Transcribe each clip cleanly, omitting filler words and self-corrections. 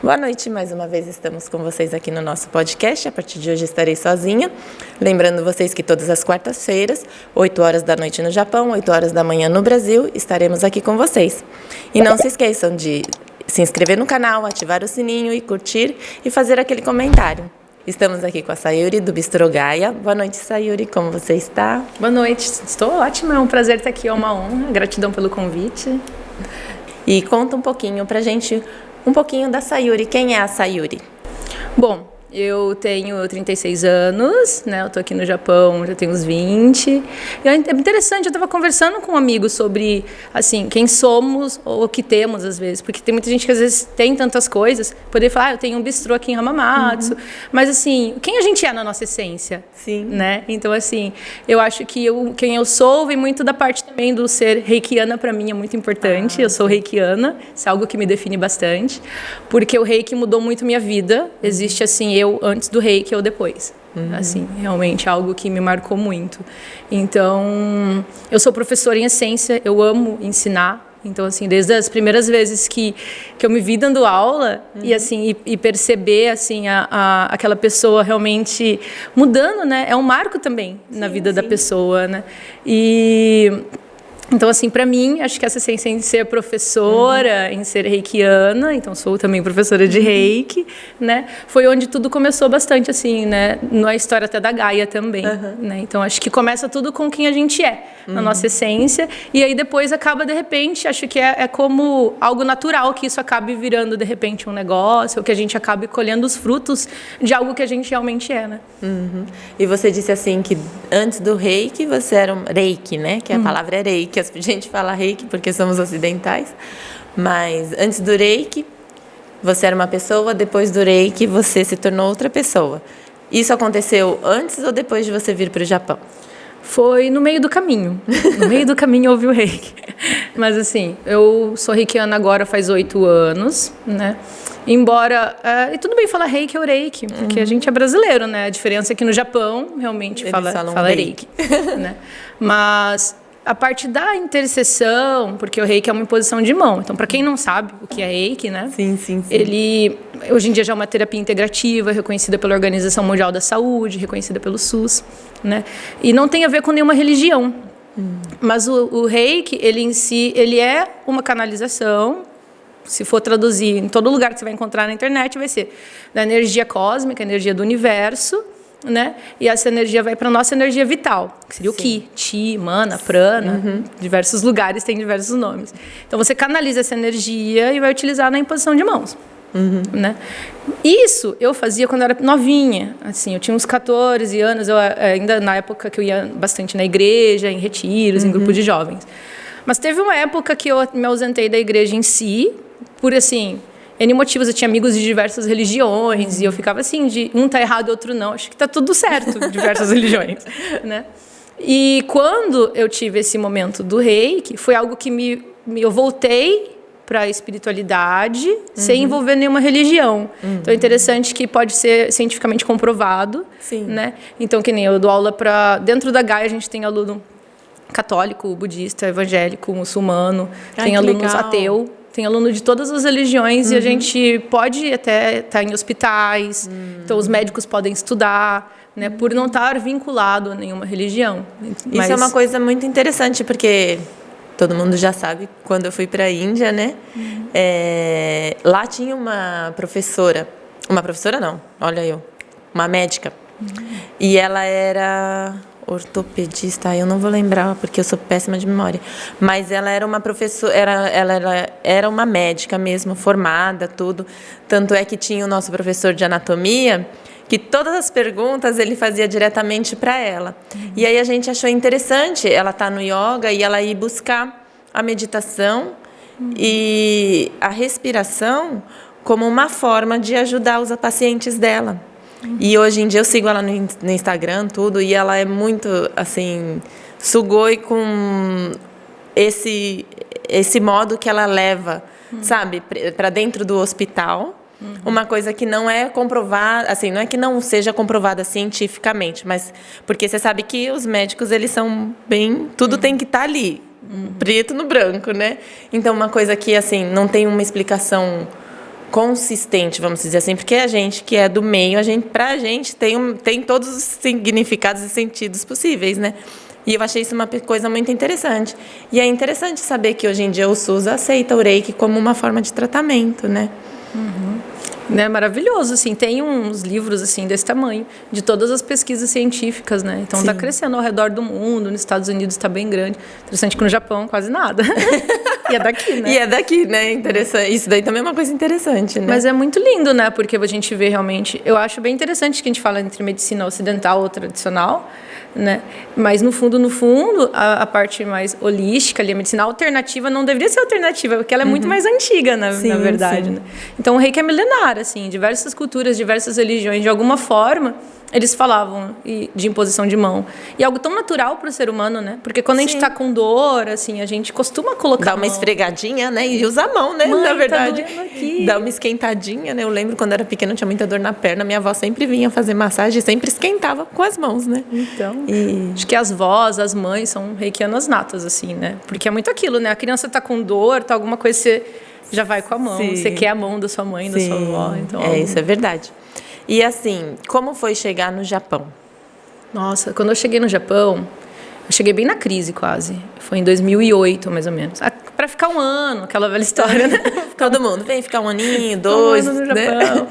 Boa noite, mais uma vez estamos com vocês aqui no nosso podcast. A partir de hoje estarei sozinha. Lembrando vocês que todas as quartas-feiras, 8 horas da noite no Japão, 8 horas da manhã no Brasil, estaremos aqui com vocês. E não se esqueçam de se inscrever no canal, ativar o sininho e curtir e fazer aquele comentário. Estamos aqui com a Sayuri do Bistrô Gaia. Boa noite, Sayuri, como você está? Boa noite, estou ótima, é um prazer estar aqui, é uma honra, gratidão pelo convite. E conta um pouquinho pra gente, um pouquinho da Sayuri. Quem é a Sayuri? Bom, eu tenho 36 anos, né? Eu tô aqui no Japão, já tenho uns 20. E é interessante, eu estava conversando com um amigo sobre, assim, quem somos ou o que temos, às vezes. Porque tem muita gente que, às vezes, tem tantas coisas. Poder falar, eu tenho um bistrô aqui em Hamamatsu. Mas, assim, quem a gente é na nossa essência? Sim. Né? Então, assim, eu acho que quem eu sou vem muito da parte também do ser reikiana, para mim, é muito importante. Eu sou reikiana, isso é algo que me define bastante. Porque o reiki mudou muito minha vida. Existe, assim, eu antes do reiki ou depois. Assim, realmente algo que me marcou muito. Então, eu sou professora em essência, eu amo ensinar. Então, assim, desde as primeiras vezes que eu me vi dando aula e, assim, e perceber, assim, aquela pessoa realmente mudando, né? É um marco também na vida da pessoa, né? Então, assim, para mim, acho que essa essência em ser professora, em ser reikiana, então sou também professora de reiki, né? Foi onde tudo começou bastante, assim, né? Na história até da Gaia também, né? Então, acho que começa tudo com quem a gente é, na nossa essência, e aí depois acaba, de repente, acho que é como algo natural que isso acabe virando, de repente, um negócio, ou que a gente acabe colhendo os frutos de algo que a gente realmente é, né? E você disse, assim, que antes do reiki, você era um reiki, né? Que a palavra é reiki. A gente fala reiki porque somos ocidentais, mas antes do reiki você era uma pessoa, depois do reiki você se tornou outra pessoa. Isso aconteceu antes ou depois de você vir para o Japão? Foi no meio do caminho. No meio do caminho houve o reiki. Mas assim, eu sou reikiana agora faz 8 anos, né? Embora... e tudo bem falar reiki ou reiki, porque a gente é brasileiro, né? A diferença é que no Japão realmente fala reiki. Né? Mas... a parte da intercessão, porque o reiki é uma imposição de mão. Então, para quem não sabe o que é reiki, né? Sim. Ele, hoje em dia, já é uma terapia integrativa, reconhecida pela Organização Mundial da Saúde, reconhecida pelo SUS, né? E não tem a ver com nenhuma religião. Mas o reiki, ele em si, ele é uma canalização. Se for traduzir em todo lugar que você vai encontrar na internet, vai ser da energia cósmica, energia do universo, né? E essa energia vai para a nossa energia vital, que seria o Ki, Chi, Mana, Prana, diversos lugares têm diversos nomes. Então você canaliza essa energia e vai utilizar na imposição de mãos. Né? Isso eu fazia quando eu era novinha, assim, eu tinha uns 14 anos, eu ainda na época que eu ia bastante na igreja, em retiros, em grupo de jovens. Mas teve uma época que eu me ausentei da igreja em si, por assim... N motivos, eu tinha amigos de diversas religiões e eu ficava assim, de um tá errado e outro não. Acho que tá tudo certo, diversas religiões, né? E quando eu tive esse momento do reiki, foi algo que eu voltei para a espiritualidade sem envolver nenhuma religião. Então é interessante que pode ser cientificamente comprovado, né? Então, que nem eu dou aula dentro da Gaia, a gente tem aluno católico, budista, evangélico, muçulmano, tem alunos ateu. Tem aluno de todas as religiões e a gente pode até estar em hospitais, então os médicos podem estudar, né, por não estar vinculado a nenhuma religião. Isso é uma coisa muito interessante, porque todo mundo já sabe, quando eu fui para a Índia, né, lá tinha uma professora não, olha eu, uma médica, e ela era... ortopedista, eu não vou lembrar porque eu sou péssima de memória, mas ela era uma professora, ela era uma médica mesmo, formada, tudo, tanto é que tinha o nosso professor de anatomia, que todas as perguntas ele fazia diretamente para ela, e aí a gente achou interessante ela estar no yoga e ela ir buscar a meditação e a respiração como uma forma de ajudar os pacientes dela. E hoje em dia eu sigo ela no Instagram, tudo, e ela é muito, assim, sugoi com esse modo que ela leva, sabe, para dentro do hospital. Uma coisa que não é comprovada, assim, não é que não seja comprovada cientificamente, mas porque você sabe que os médicos, eles são bem... Tudo tem que estar ali, preto no branco, né? Então, uma coisa que, assim, não tem uma explicação consistente, vamos dizer assim, porque a gente que é do meio, pra gente tem todos os significados e sentidos possíveis, né? E eu achei isso uma coisa muito interessante. E é interessante saber que hoje em dia o SUS aceita o Reiki como uma forma de tratamento, né? Né, maravilhoso, assim, tem uns livros assim desse tamanho, de todas as pesquisas científicas, né? Então está crescendo ao redor do mundo, nos Estados Unidos está bem grande. Interessante que no Japão quase nada. E é daqui, né? E é daqui, né? Interessante. Isso daí também é uma coisa interessante, né? Mas é muito lindo, né? Porque a gente vê realmente... Eu acho bem interessante que a gente fala entre medicina ocidental ou tradicional, né? Mas no fundo, a parte mais holística ali, a medicina alternativa não deveria ser alternativa, porque ela é muito mais antiga, na verdade, né? Então o Reiki é milenar, assim, diversas culturas, diversas religiões, de alguma forma, eles falavam de imposição de mão. E algo tão natural para o ser humano, né? Porque quando a gente está com dor, assim, a gente costuma colocar dá uma esfregadinha, né? E usa a mão, né? Mãe, na verdade. Tá aqui. Dá uma esquentadinha, né? Eu lembro quando eu era pequena, eu tinha muita dor na perna, minha avó sempre vinha fazer massagem e sempre esquentava com as mãos, né? Então, acho que as vós, as mães são reikianas natas, assim, né? Porque é muito aquilo, né? A criança tá com dor, tá alguma coisa, você já vai com a mão. Sim. Você quer a mão da sua mãe, da sua avó. Então, isso é verdade. E assim, como foi chegar no Japão? Nossa, quando eu cheguei no Japão, eu cheguei bem na crise quase. Foi em 2008, mais ou menos. Para ficar um ano, aquela velha história, né? Todo mundo vem ficar um aninho, dois, no Japão.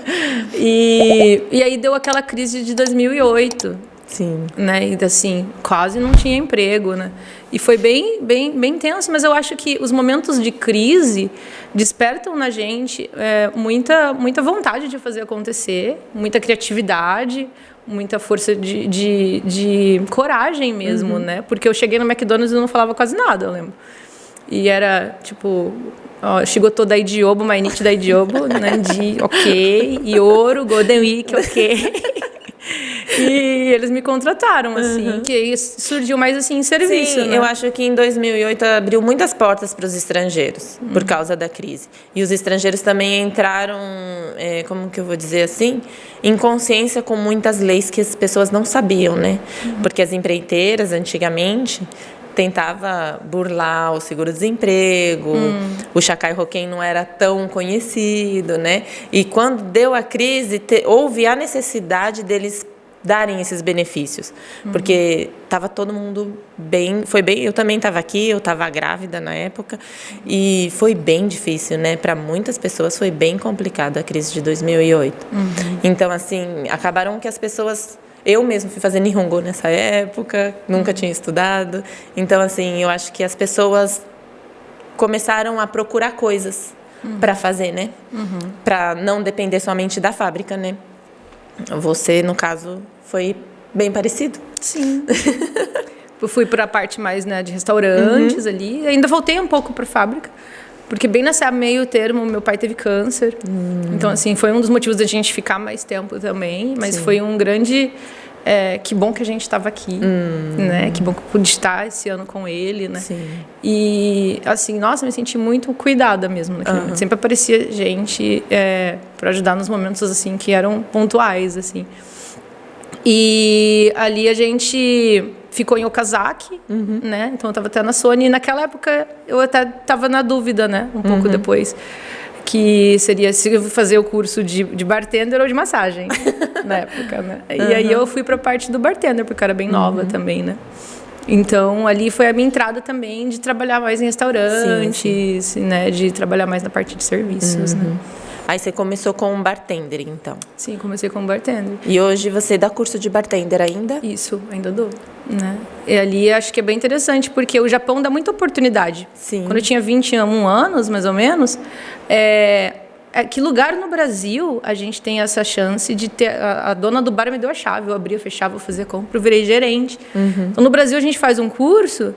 E aí deu aquela crise de 2008. Sim. Né? E assim, quase não tinha emprego, né? E foi bem tenso, mas eu acho que os momentos de crise despertam na gente muita vontade de fazer acontecer, muita criatividade, muita força de coragem mesmo, né? Porque eu cheguei no McDonald's e não falava quase nada, eu lembro. E era, tipo... Shigoto Daidiobo, Mainichi Daidiobo, Nandi, ok. Ioro, Golden Week, ok. E eles me contrataram, assim, que surgiu mais, assim, em serviço. Sim, né? Eu acho que em 2008 abriu muitas portas para os estrangeiros, por causa da crise. E os estrangeiros também entraram, como que eu vou dizer assim, em consciência com muitas leis que as pessoas não sabiam, né? Porque as empreiteiras, antigamente, tentava burlar o seguro-desemprego, o Shakai Hoken não era tão conhecido, né? E quando deu a crise, houve a necessidade deles darem esses benefícios, porque estava todo mundo bem, eu também estava aqui, eu estava grávida na época, e foi bem difícil, né? Para muitas pessoas foi bem complicado a crise de 2008. Então, assim, acabaram que as pessoas... Eu mesmo fui fazer Nihongo nessa época, nunca tinha estudado. Então, assim, eu acho que as pessoas começaram a procurar coisas para fazer, né? Para não depender somente da fábrica, né? Você, no caso, foi bem parecido. Sim. Eu fui para a parte mais, né, de restaurantes ali. Ainda voltei um pouco para a fábrica. Porque bem nessa meio termo, meu pai teve câncer. Então, assim, foi um dos motivos da gente ficar mais tempo também. Mas foi um grande... que bom que a gente estava aqui, né? Que bom que eu pude estar esse ano com ele, né? Sim. E, assim, nossa, me senti muito cuidada mesmo naquele momento. Sempre aparecia gente para ajudar nos momentos, assim, que eram pontuais, assim. E ali a gente... ficou em Okazaki, né? Então eu estava até na Sony. E naquela época eu até estava na dúvida, né? Um pouco depois. Que seria se eu fazer o curso de bartender ou de massagem. Na época, né? E aí eu fui para a parte do bartender, porque eu era bem nova também, né? Então ali foi a minha entrada também de trabalhar mais em restaurantes, né? De trabalhar mais na parte de serviços, né? Aí você começou com um bartender, então? Sim, comecei como bartender. E hoje você dá curso de bartender ainda? Isso, ainda dou. Né? E ali acho que é bem interessante, porque o Japão dá muita oportunidade. Sim. Quando eu tinha 21 anos, mais ou menos, que lugar no Brasil a gente tem essa chance de ter... A dona do bar me deu a chave, eu abria, fechava, eu fazia compra, eu virei gerente. Então, no Brasil, a gente faz um curso...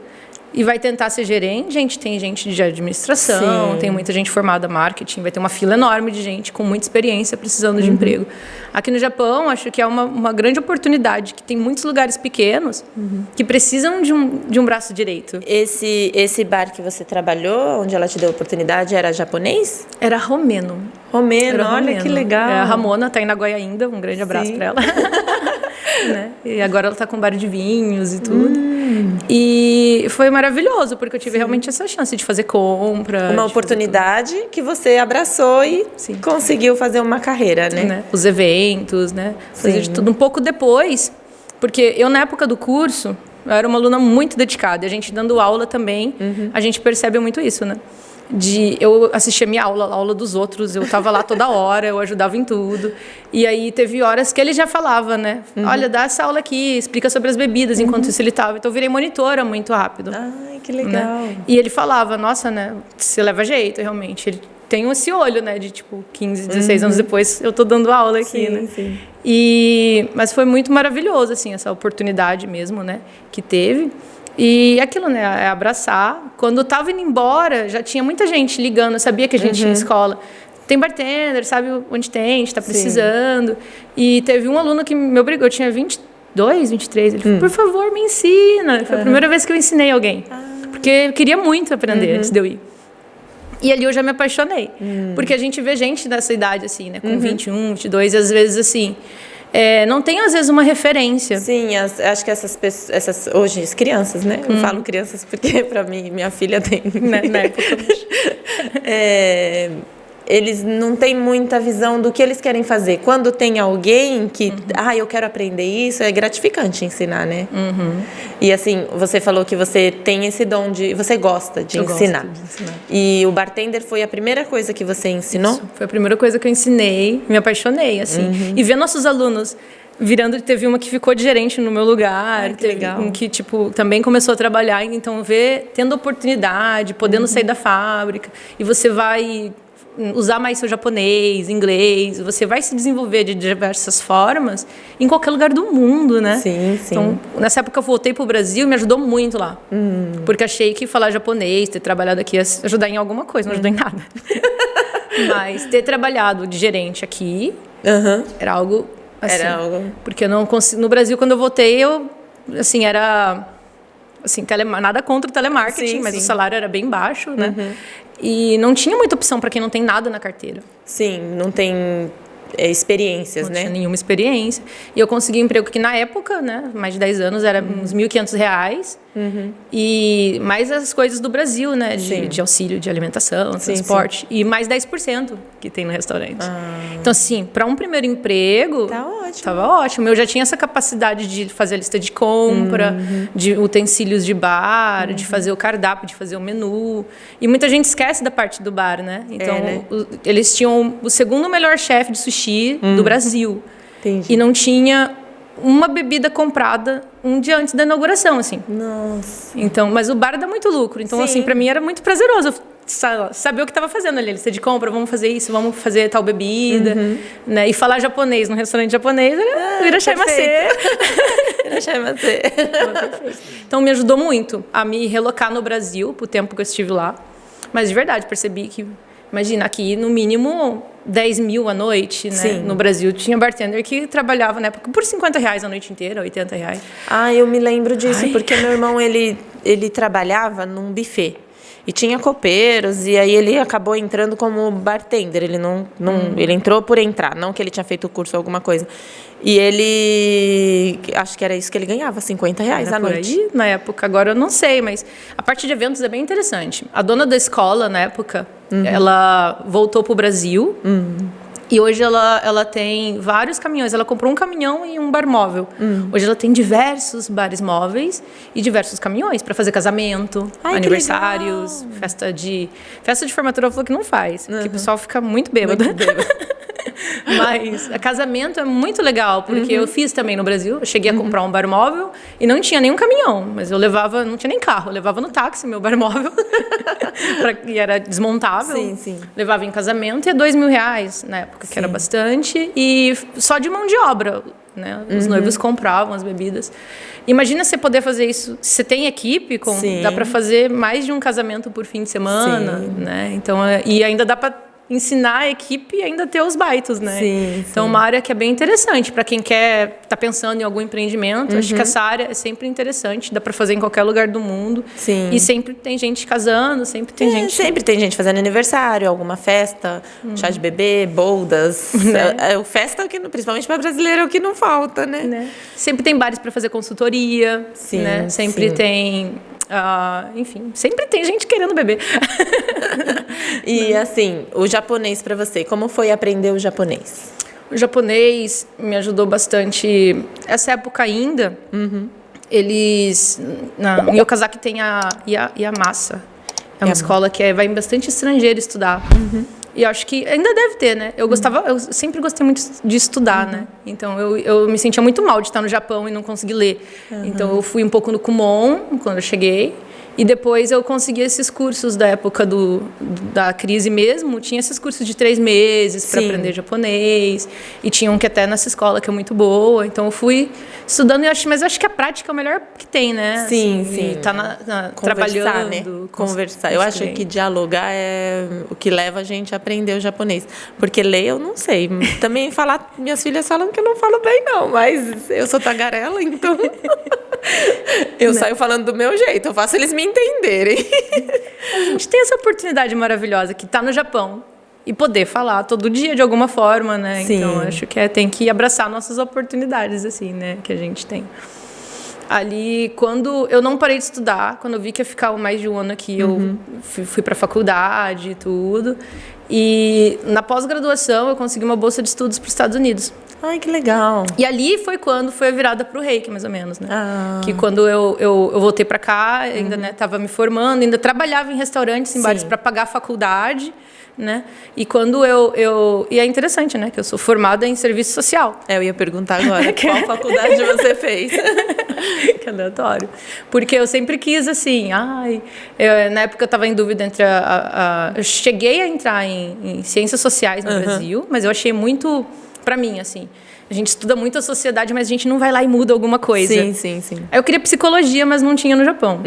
E vai tentar ser gerente, tem gente de administração, tem muita gente formada em marketing, vai ter uma fila enorme de gente com muita experiência precisando de emprego. Aqui no Japão, acho que é uma grande oportunidade, que tem muitos lugares pequenos que precisam de um braço direito. Esse bar que você trabalhou, onde ela te deu a oportunidade, era japonês? Era romeno. Olha que legal. A Ramona está em Nagoya ainda, um grande abraço para ela. né? E agora ela está com bar de vinhos e tudo. E foi maravilhoso, porque eu tive realmente essa chance de fazer compra. Uma oportunidade que você abraçou e conseguiu fazer uma carreira, né? Os eventos, né? Fazer de tudo. Um pouco depois, porque eu, na época do curso, eu era uma aluna muito dedicada. E a gente dando aula também, a gente percebe muito isso, né? Eu assistia minha aula, a aula dos outros, eu estava lá toda hora, eu ajudava em tudo. E aí teve horas que ele já falava, né? Olha, dá essa aula aqui, explica sobre as bebidas, enquanto isso ele estava. Então eu virei monitora muito rápido. Ai, que legal. Né? E ele falava, nossa, né? Você leva jeito, realmente. Ele tem esse olho, né? De tipo, 15, 16 anos depois, eu tô dando aula aqui, né? Sim. Mas foi muito maravilhoso, assim, essa oportunidade mesmo, né? Que teve. E aquilo, né? É abraçar. Quando eu tava indo embora, já tinha muita gente ligando. Eu sabia que a gente tinha escola. Tem bartender, sabe onde tem, a gente tá precisando. E teve um aluno que me obrigou. Eu tinha 22, 23. Ele falou, por favor, me ensina. Foi a primeira vez que eu ensinei alguém. Porque eu queria muito aprender antes de eu ir. E ali eu já me apaixonei. Porque a gente vê gente dessa idade, assim, né? Com 21, 22, e às vezes, assim... não tem, às vezes, uma referência. Sim, acho que essas pessoas, hoje, as crianças, né? Eu falo crianças porque, para mim, minha filha tem... Na época. Eles não têm muita visão do que eles querem fazer. Quando tem alguém que, eu quero aprender isso, é gratificante ensinar, né? E assim, você falou que você tem esse dom de... Você gosta de ensinar. Gosto de ensinar. E o bartender foi a primeira coisa que você ensinou? Isso, foi a primeira coisa que eu ensinei, me apaixonei, assim. E ver nossos alunos teve uma que ficou de gerente no meu lugar, que legal. Um que, tipo, também começou a trabalhar, então tendo oportunidade, podendo sair da fábrica, e você vai... usar mais seu japonês, inglês, você vai se desenvolver de diversas formas em qualquer lugar do mundo, né? Sim. Então, nessa época eu voltei pro Brasil e me ajudou muito lá. Porque achei que falar japonês, ter trabalhado aqui ia ajudar em alguma coisa, não ajudou em nada. Mas ter trabalhado de gerente aqui era algo assim. Porque eu não consigo... No Brasil, quando eu voltei, assim, era... Assim, nada contra o telemarketing, mas o salário era bem baixo, né? E não tinha muita opção para quem não tem nada na carteira. Sim, não tem experiências, né? Não tinha nenhuma experiência. E eu consegui um emprego que, na época, né, mais de 10 anos, era uns R$1.500. E mais as coisas do Brasil, né? De auxílio de alimentação, transporte. E mais 10% que tem no restaurante. Então, assim, para um primeiro emprego... Tá ótimo. Tava ótimo. Eu já tinha essa capacidade de fazer a lista de compra, de utensílios de bar, de fazer o cardápio, de fazer o menu. E muita gente esquece da parte do bar, né? Então, eles tinham o segundo melhor chefe de sushi do Brasil. Entendi. E não tinha uma bebida comprada um dia antes da inauguração, assim. Nossa. Então, mas o bar dá muito lucro. Então, assim, para mim era muito prazeroso saber o que estava fazendo ali. Lista de compra, vamos fazer isso, vamos fazer tal bebida. Né? E falar japonês no restaurante japonês era irashaimase. Irashaimase. Então, me ajudou muito a me relocar no Brasil, pro tempo que eu estive lá. Mas, de verdade, percebi que... Imagina, aqui, no mínimo, 10 mil à noite, né? Sim. No Brasil, tinha bartender que trabalhava, na época, por R$50 a noite inteira, R$80. Eu me lembro disso, porque meu irmão, ele trabalhava num buffet. E tinha copeiros, e aí ele acabou entrando como bartender. Ele ele entrou por entrar, não que ele tinha feito curso ou alguma coisa. E ele... Acho que era isso que ele ganhava, R$50 a noite. Aí, na época, agora eu não sei, mas a parte de eventos é bem interessante. A dona da escola, na época, ela voltou pro Brasil. E hoje ela tem vários caminhões. Ela comprou um caminhão e um bar móvel. Hoje ela tem diversos bares móveis e diversos caminhões para fazer casamento, aniversários, festa de formatura. Ela falou que não faz, porque o pessoal fica muito bêbado. Mas casamento é muito legal, porque eu fiz também no Brasil. Eu cheguei a comprar um bar móvel e não tinha nenhum caminhão, mas eu levava, não tinha nem carro, eu levava no táxi meu bar móvel e era desmontável. Levava em casamento e é R$2.000 na época, que era bastante, e só de mão de obra, né? Os noivos compravam as bebidas. Imagina você poder fazer isso. Você tem equipe, dá para fazer mais de um casamento por fim de semana, né? Então, e ainda dá para ensinar a equipe e ainda ter os baitos, né? Sim, então, uma área que é bem interessante para quem tá pensando em algum empreendimento. Acho que essa área é sempre interessante, dá para fazer em qualquer lugar do mundo. Sim. E sempre tem gente casando, sempre tem gente... Sempre tem gente fazendo aniversário, alguma festa, chá de bebê, boldas. Né? O festa, principalmente para brasileiro, é o que não falta, né? Sempre tem bares para fazer consultoria, sim, né? Sempre tem... enfim, sempre tem gente querendo beber. E assim, o japonês para você, como foi aprender o japonês? O japonês me ajudou bastante. Essa época ainda, eles... Em Okazaki tem a Yamasa. É uma escola que vai bastante estrangeiro estudar. E eu acho que ainda deve ter, né? Eu sempre gostei muito de estudar, né? Então, eu me sentia muito mal de estar no Japão e não conseguir ler. Então, eu fui um pouco no Kumon, quando eu cheguei. E depois eu consegui esses cursos da época da crise mesmo. Tinha esses cursos de 3 meses para aprender japonês. E tinha um que até nessa escola, que é muito boa. Então, eu fui estudando. Mas eu acho que a prática é o melhor que tem, né? Sim, assim, sim. Tá trabalhando. Né? Conversar. Eu acho que dialogar é o que leva a gente a aprender o japonês. Porque ler eu não sei. Também falar... Minhas filhas falam que eu não falo bem, não. Mas eu sou tagarela, então... Eu saio falando do meu jeito. Eu faço eles me entenderem. A gente tem essa oportunidade maravilhosa que está no Japão e poder falar todo dia de alguma forma, né? Sim. Então acho que tem que abraçar nossas oportunidades assim, né, que a gente tem. Ali, quando eu não parei de estudar, quando eu vi que ia ficar mais de um ano aqui, eu fui para a faculdade e tudo. E na pós-graduação eu consegui uma bolsa de estudos para os Estados Unidos. Ai, que legal. E ali foi quando foi a virada pro reiki, mais ou menos, né? Que quando eu voltei para cá, ainda estava me formando, ainda trabalhava em restaurantes, em bares para pagar a faculdade, né? E quando E é interessante, né? Que eu sou formada em serviço social. Eu ia perguntar agora, qual faculdade você fez? Que aleatório. Porque eu sempre quis, assim, na época eu estava em dúvida entre eu cheguei a entrar em ciências sociais no Brasil, mas eu achei muito... Pra mim, assim, a gente estuda muito a sociedade, mas a gente não vai lá e muda alguma coisa. Sim. Aí eu queria psicologia, mas não tinha no Japão.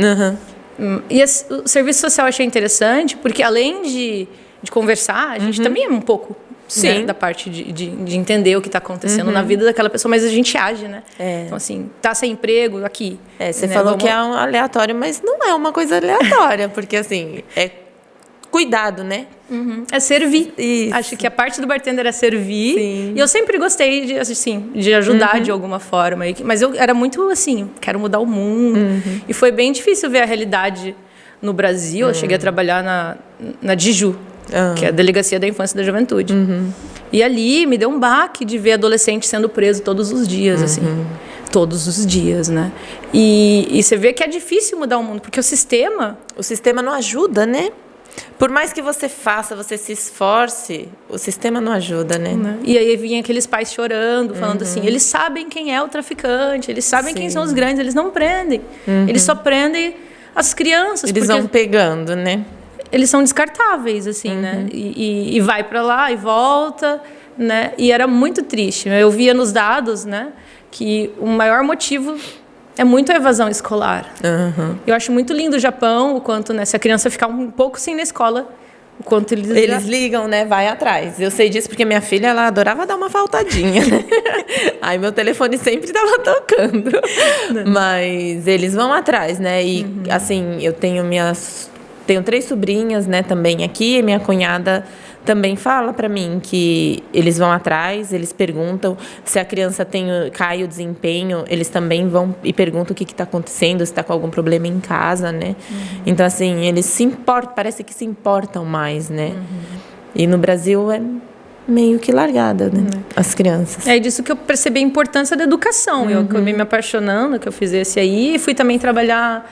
E o serviço social eu achei interessante, porque além de conversar, a gente também é um pouco né, da parte de entender o que está acontecendo na vida daquela pessoa, mas a gente age, né? Então, assim, tá sem emprego aqui. Você falou que é um aleatório, mas não é uma coisa aleatória, porque, assim, é cuidado, né? É servir. Isso. Acho que a parte do bartender é servir. Sim. E eu sempre gostei de ajudar de alguma forma. Mas eu era muito assim, quero mudar o mundo. E foi bem difícil ver a realidade no Brasil. Eu cheguei a trabalhar na DIJU, que é a Delegacia da Infância e da Juventude. E ali me deu um baque de ver adolescente sendo preso todos os dias, assim. Todos os dias, né? E você vê que é difícil mudar o mundo, porque o sistema não ajuda, né? Por mais que você faça, você se esforce, o sistema não ajuda, né? E aí vinha aqueles pais chorando, falando assim, eles sabem quem é o traficante, eles sabem quem são os grandes, eles não prendem. Eles só prendem as crianças. Eles vão pegando, né? Eles são descartáveis, assim, né? E vai para lá e volta, né? E era muito triste. Eu via nos dados, né, que o maior motivo... é muito a evasão escolar. Eu acho muito lindo o Japão, o quanto, né, se a criança ficar um pouco sem na escola, o quanto eles ligam, né? Vai atrás. Eu sei disso porque minha filha, ela adorava dar uma faltadinha, né? Aí meu telefone sempre estava tocando. Mas eles vão atrás, né? E, assim, eu tenho 3 sobrinhas, né, também aqui. E minha cunhada também fala para mim que eles vão atrás, eles perguntam se a criança cai o desempenho, eles também vão e perguntam o que está acontecendo, se está com algum problema em casa, né? Então, assim, eles se importam, parece que se importam mais, né? E no Brasil é meio que largada, né? As crianças. É disso que eu percebi a importância da educação. Eu acabei me apaixonando, que eu fiz esse aí, e fui também trabalhar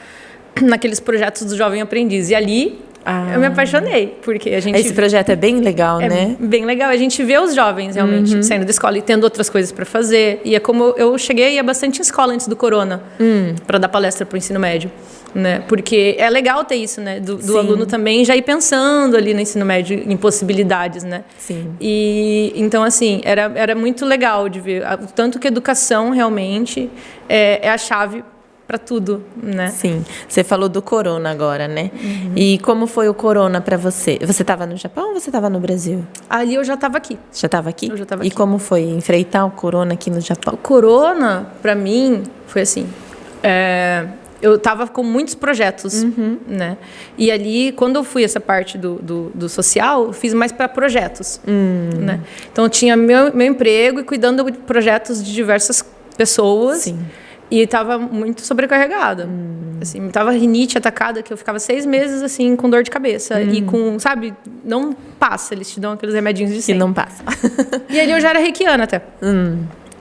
naqueles projetos do Jovem Aprendiz. E ali... eu me apaixonei, porque a gente... Esse projeto é bem legal, né? Bem legal. A gente vê os jovens realmente saindo da escola e tendo outras coisas para fazer. E é como eu cheguei a bastante escola antes do corona para dar palestra para o ensino médio, né? Porque é legal ter isso, né? Do aluno também já ir pensando ali no ensino médio em possibilidades, né? Sim. E então, assim, era muito legal de ver. Tanto que a educação realmente é a chave para tudo, né? Sim. Você falou do corona agora, né? E como foi o corona para você? Você estava no Japão ou você estava no Brasil? Ali eu já estava aqui. Já estava aqui? Eu já estava E aqui. como foi enfrentar o corona aqui no Japão? O corona, para mim, foi assim. Eu estava com muitos projetos, né? E ali, quando eu fui essa parte do social, eu fiz mais para projetos, né? Então, eu tinha meu emprego e cuidando de projetos de diversas pessoas. Sim. E estava muito sobrecarregada. Assim, estava rinite atacada, que eu ficava 6 meses, assim, com dor de cabeça. E com, sabe, não passa, eles te dão aqueles remedinhos de Que sempre. não passa. E ali eu já era reikiana até.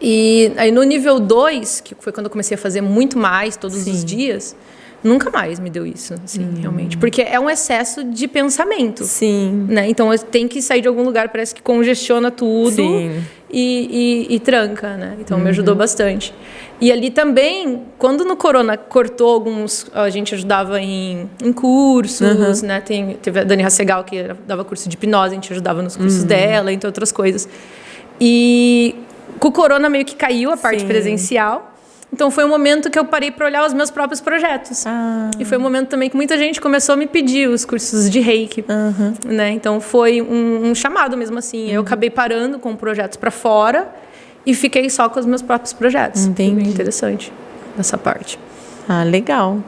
E aí no nível 2, que foi quando eu comecei a fazer muito mais todos os dias, nunca mais me deu isso, assim, realmente. Porque é um excesso de pensamento. Sim. Né? Então eu tenho que sair de algum lugar, parece que congestiona tudo. Sim. E tranca, né? Então me ajudou bastante. E ali também, quando no corona cortou alguns, a gente ajudava em cursos, né? Teve a Dani Rassegal, que dava curso de hipnose, a gente ajudava nos cursos dela, entre outras coisas. E com o corona meio que caiu a parte presencial. Então foi um momento que eu parei para olhar os meus próprios projetos. E foi um momento também que muita gente começou a me pedir os cursos de Reiki, né? Então foi um chamado mesmo assim. Eu acabei parando com projetos para fora e fiquei só com os meus próprios projetos. Entendi. Foi bem interessante nessa parte. Ah, legal.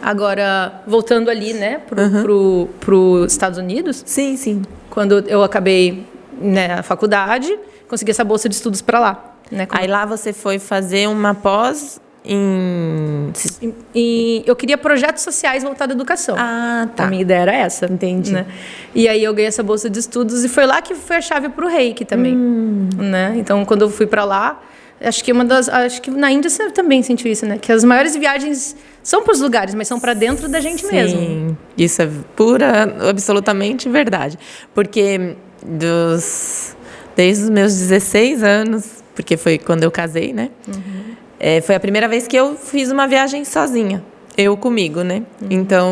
Agora, voltando ali, né, pro Estados Unidos. Sim, sim. Quando eu acabei, né, a faculdade, consegui essa bolsa de estudos para lá. Né, Aí lá você foi fazer uma pós eu queria projetos sociais voltados à educação. Ah, tá. A minha ideia era essa. Entendi. Né? E aí eu ganhei essa bolsa de estudos e foi lá que foi a chave para o Reiki também. Né? Então, quando eu fui para lá, acho que na Índia você também sentiu isso, né? Que as maiores viagens são para os lugares, mas são para dentro da gente mesmo. Sim, isso é pura, absolutamente verdade. Porque desde os meus 16 anos, porque foi quando eu casei, né? Foi a primeira vez que eu fiz uma viagem sozinha. Eu comigo, né? Então,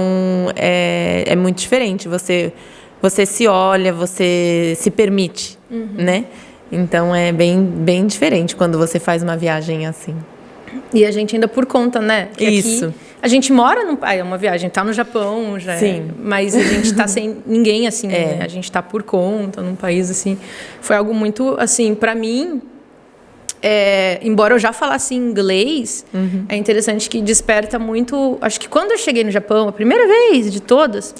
é muito diferente. Você se olha, você se permite, né? Então, é bem diferente quando você faz uma viagem assim. E a gente ainda por conta, né? Que isso. Aqui, a gente mora é uma viagem, tá no Japão já. Sim. Mas a gente tá sem ninguém, assim, né? A gente tá por conta, num país, assim. Foi algo muito, assim, pra mim... embora eu já falasse inglês, é interessante que desperta muito... Acho que quando eu cheguei no Japão, a primeira vez de todas,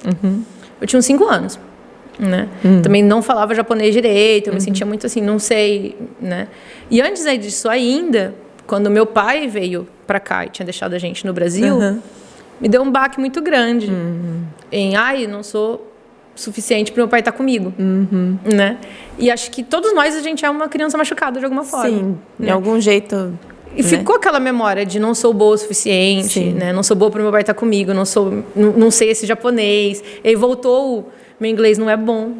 eu tinha uns 5 anos. Né? Também não falava japonês direito, eu me sentia muito assim, não sei, né? E antes disso ainda, quando meu pai veio para cá e tinha deixado a gente no Brasil, me deu um baque muito grande não sou suficiente para meu pai estar comigo, né? E acho que todos nós, a gente é uma criança machucada de alguma forma. Sim, né? de algum jeito... E ficou aquela memória de não sou boa o suficiente, né? Não sou boa para meu pai estar comigo, não sei esse japonês. E aí voltou... Meu inglês não é bom.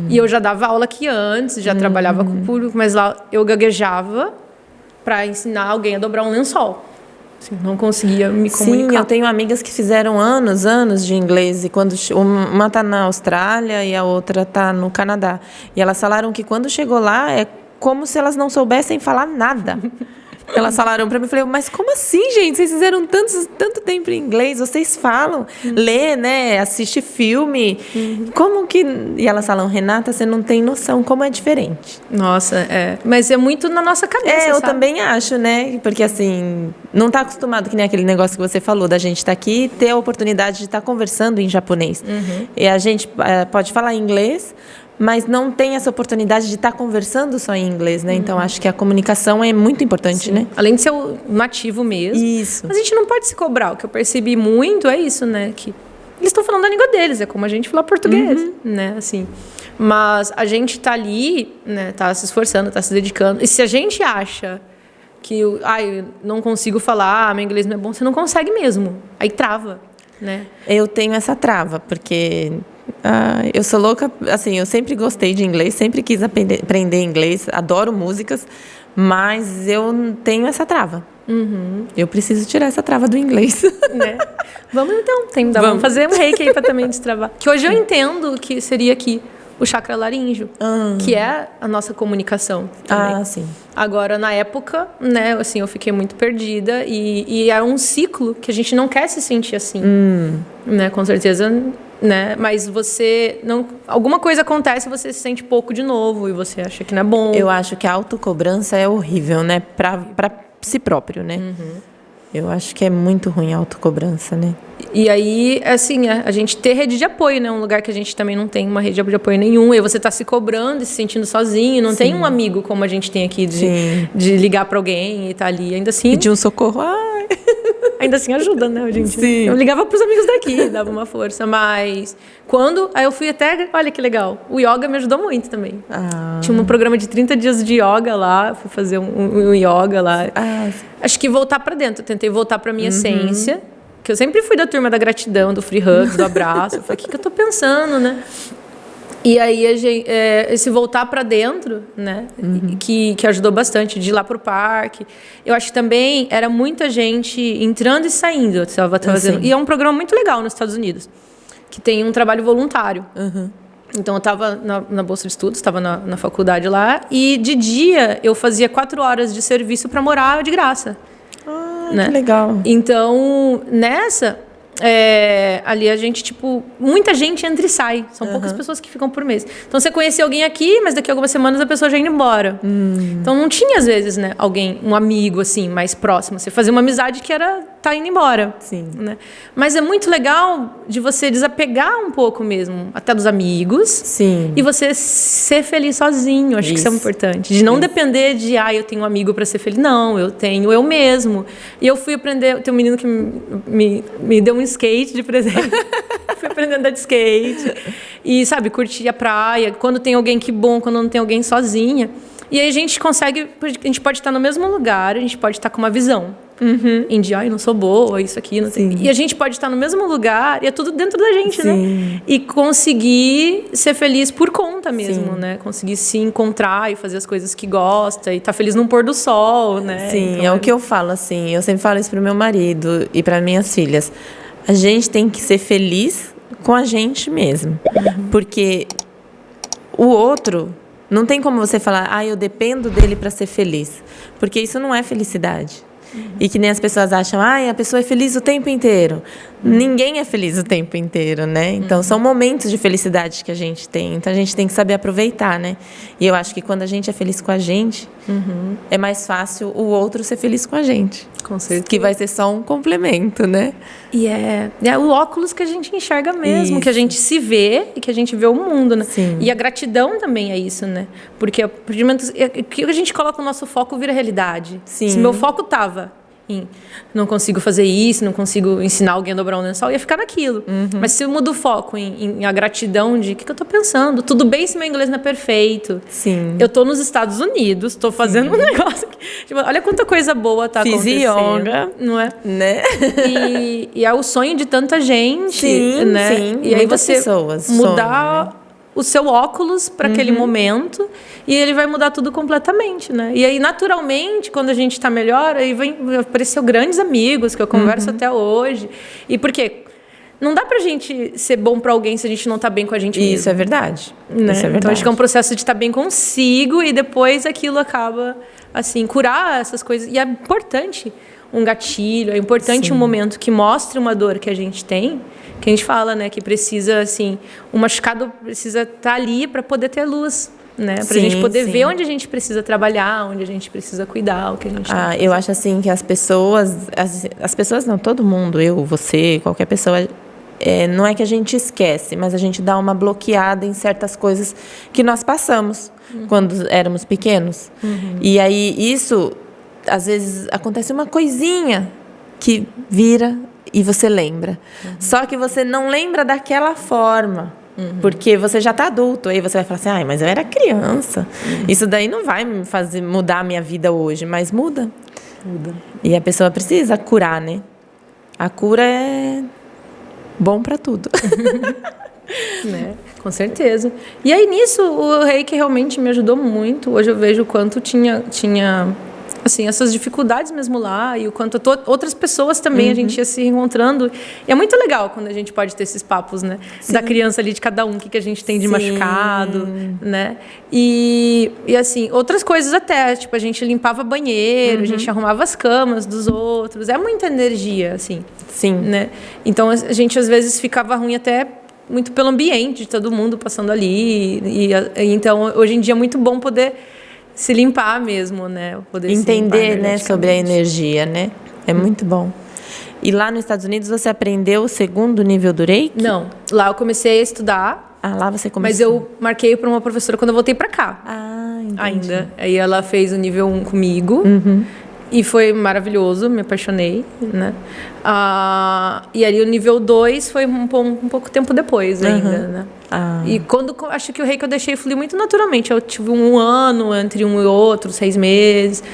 E eu já dava aula aqui antes, já trabalhava com o público, mas lá eu gaguejava para ensinar alguém a dobrar um lençol. Assim, não conseguia me comunicar. Sim, eu tenho amigas que fizeram anos de inglês. E quando uma está na Austrália e a outra está no Canadá. E elas falaram que quando chegou lá, é como se elas não soubessem falar nada. Elas falaram para mim, eu falei, mas como assim, gente? Vocês fizeram tanto tempo em inglês, vocês falam, lê, né? Assiste filme. Como que... E elas falam, Renata, você não tem noção como é diferente. Nossa, mas é muito na nossa cabeça, eu sabe? também acho, né? Porque, assim, não está acostumado, que nem aquele negócio que você falou, da gente estar aqui e ter a oportunidade de estar conversando em japonês. E a gente pode falar inglês, mas não tem essa oportunidade de estar conversando só em inglês, né? Então, acho que a comunicação é muito importante, né? Além de ser o nativo mesmo. Isso. Mas a gente não pode se cobrar. O que eu percebi muito é isso, né? Que eles estão falando a língua deles, é como a gente falar português, né? Assim. Mas a gente tá ali, né? Tá se esforçando, tá se dedicando. E se a gente acha que eu não consigo falar, meu inglês não é bom, você não consegue mesmo. Aí trava, né? Eu tenho essa trava, porque... eu sou louca, assim, eu sempre gostei de inglês, sempre quis aprender inglês, adoro músicas, mas eu tenho essa trava. Eu preciso tirar essa trava do inglês. Né? Vamos então, vamos fazer um reiki aí para também destravar. Que hoje eu entendo que seria aqui o chakra laríngeo, que é a nossa comunicação também. Sim. Agora, na época, né, assim, eu fiquei muito perdida e é um ciclo que a gente não quer se sentir assim, né, com certeza, né, mas você não... Alguma coisa acontece e você se sente pouco de novo e você acha que não é bom. Eu acho que a autocobrança é horrível, né, pra si próprio, né? Eu acho que é muito ruim a autocobrança, né? E aí, assim, a gente ter rede de apoio, né? Um lugar que a gente também não tem uma rede de apoio nenhum. E você tá se cobrando e se sentindo sozinho. Não tem um amigo como a gente tem aqui de ligar pra alguém e tá ali. Ainda assim... Pedir um socorro. Ai. Ainda assim ajuda, né, gente? Sim. Eu ligava pros amigos daqui, dava uma força. Mas aí eu fui até... Olha que legal. O yoga me ajudou muito também. Tinha um programa de 30 dias de yoga lá. Fui fazer um yoga lá. Acho que voltar pra dentro. Eu tentei voltar pra minha essência. Que eu sempre fui da turma da gratidão, do free hugs, do abraço. Eu falei, o que eu tô pensando, né? E aí, esse voltar para dentro, né? Que ajudou bastante, de ir lá pro parque. Eu acho que também era muita gente entrando e saindo. Eu tava fazendo. E é um programa muito legal nos Estados Unidos, que tem um trabalho voluntário. Então, eu estava na Bolsa de Estudos, estava na faculdade lá. E de dia, eu fazia 4 horas de serviço para morar de graça. Né? Que legal. Então, ali a gente, tipo, muita gente entra e sai. São poucas pessoas que ficam por mês. Então, você conhecia alguém aqui, mas daqui a algumas semanas a pessoa já indo embora. Então, não tinha, às vezes, né, um amigo, assim, mais próximo. Você fazia uma amizade que era tá indo embora. Sim. Né? Mas é muito legal de você desapegar um pouco mesmo, até dos amigos. Sim. E você ser feliz sozinho. Acho que isso é importante. De não depender de, eu tenho um amigo para ser feliz. Não, eu tenho eu mesmo. E eu fui aprender... Tem um menino que me deu um skate de presente. Fui aprender a andar de skate. E, sabe, curtir a praia. Quando tem alguém, que bom. Quando não tem alguém, sozinha. E aí a gente pode estar no mesmo lugar, a gente pode estar com uma visão. Em dia, eu não sou boa, isso aqui, não sei. E a gente pode estar no mesmo lugar, e é tudo dentro da gente, né? E conseguir ser feliz por conta mesmo, né? Conseguir se encontrar e fazer as coisas que gosta, e estar feliz num pôr do sol, né? Sim, então, é o que eu falo, assim. Eu sempre falo isso pro meu marido e para minhas filhas. A gente tem que ser feliz com a gente mesmo. Porque o outro... Não tem como você falar, eu dependo dele para ser feliz. Porque isso não é felicidade. E que nem as pessoas acham, a pessoa é feliz o tempo inteiro. Ninguém é feliz o tempo inteiro, né? Então, são momentos de felicidade que a gente tem. Então, a gente tem que saber aproveitar, né? E eu acho que quando a gente é feliz com a gente, é mais fácil o outro ser feliz com a gente. Com certeza. Que vai ser só um complemento, né? E é o óculos que a gente enxerga mesmo, Isso. que a gente se vê e que a gente vê o mundo, né? Sim. E a gratidão também é isso, né? Porque o que a gente coloca o nosso foco vira realidade. Sim. Se meu foco tava em não consigo fazer isso, não consigo ensinar alguém a dobrar um lençol, ia ficar naquilo. Mas se eu mudo o foco em a gratidão de o que eu tô pensando, tudo bem se meu inglês não é perfeito. Sim. Eu tô nos Estados Unidos, tô fazendo um negócio aqui. Tipo, olha quanta coisa boa tá acontecendo. yoga, não é? Né? E é o sonho de tanta gente, Sim, né? sim. E aí Muitas você pessoas mudar sonham, né? o seu óculos para aquele momento e ele vai mudar tudo completamente, né? E aí, naturalmente, quando a gente está melhor, aí vai aparecer grandes amigos que eu converso até hoje. E por quê? Não dá pra gente ser bom pra alguém se a gente não tá bem com a gente mesmo. Isso é verdade. Né? Isso é verdade. Então, acho que é um processo de estar bem consigo e depois aquilo acaba, assim, curar essas coisas. E é importante um gatilho, é importante um momento que mostre uma dor que a gente tem, que a gente fala, né, que precisa, assim, o machucado precisa estar ali para poder ter luz, né, para a gente poder ver onde a gente precisa trabalhar, onde a gente precisa cuidar, o que a gente eu acho assim que as pessoas não, todo mundo, eu, você, qualquer pessoa, não é que a gente esquece, mas a gente dá uma bloqueada em certas coisas que nós passamos quando éramos pequenos. E aí isso, às vezes, acontece uma coisinha que vira e você lembra. Só que você não lembra daquela forma. Porque você já está adulto. Aí você vai falar assim, mas eu era criança. Isso daí não vai me fazer mudar a minha vida hoje. Mas muda. E a pessoa precisa curar, né? A cura é bom para tudo. Né? Com certeza. E aí, nisso, o Reiki realmente me ajudou muito. Hoje eu vejo o quanto tinha assim, essas dificuldades mesmo lá e o quanto outras pessoas também a gente ia se encontrando. E é muito legal quando a gente pode ter esses papos, né? Sim. Da criança ali, de cada um, o que a gente tem de machucado, né? E assim, outras coisas até, tipo, a gente limpava banheiro, a gente arrumava as camas dos outros. É muita energia, assim. Sim. Né? Então, a gente às vezes ficava ruim até muito pelo ambiente de todo mundo passando ali. Então, hoje em dia é muito bom poder se limpar mesmo, né? Poder entender, né, sobre a energia, né? É muito bom. E lá nos Estados Unidos você aprendeu o segundo nível do Reiki? Não. Lá eu comecei a estudar. Ah, lá você começou. Mas eu marquei para uma professora quando eu voltei para cá. Ah, entendi. Ainda. Aí ela fez o nível 1 comigo. E foi maravilhoso, me apaixonei, né? E aí o nível 2 foi um pouco tempo depois ainda, né? E quando acho que o Reiki eu deixei fluir muito naturalmente. Eu tive um ano entre um e outro, 6 meses.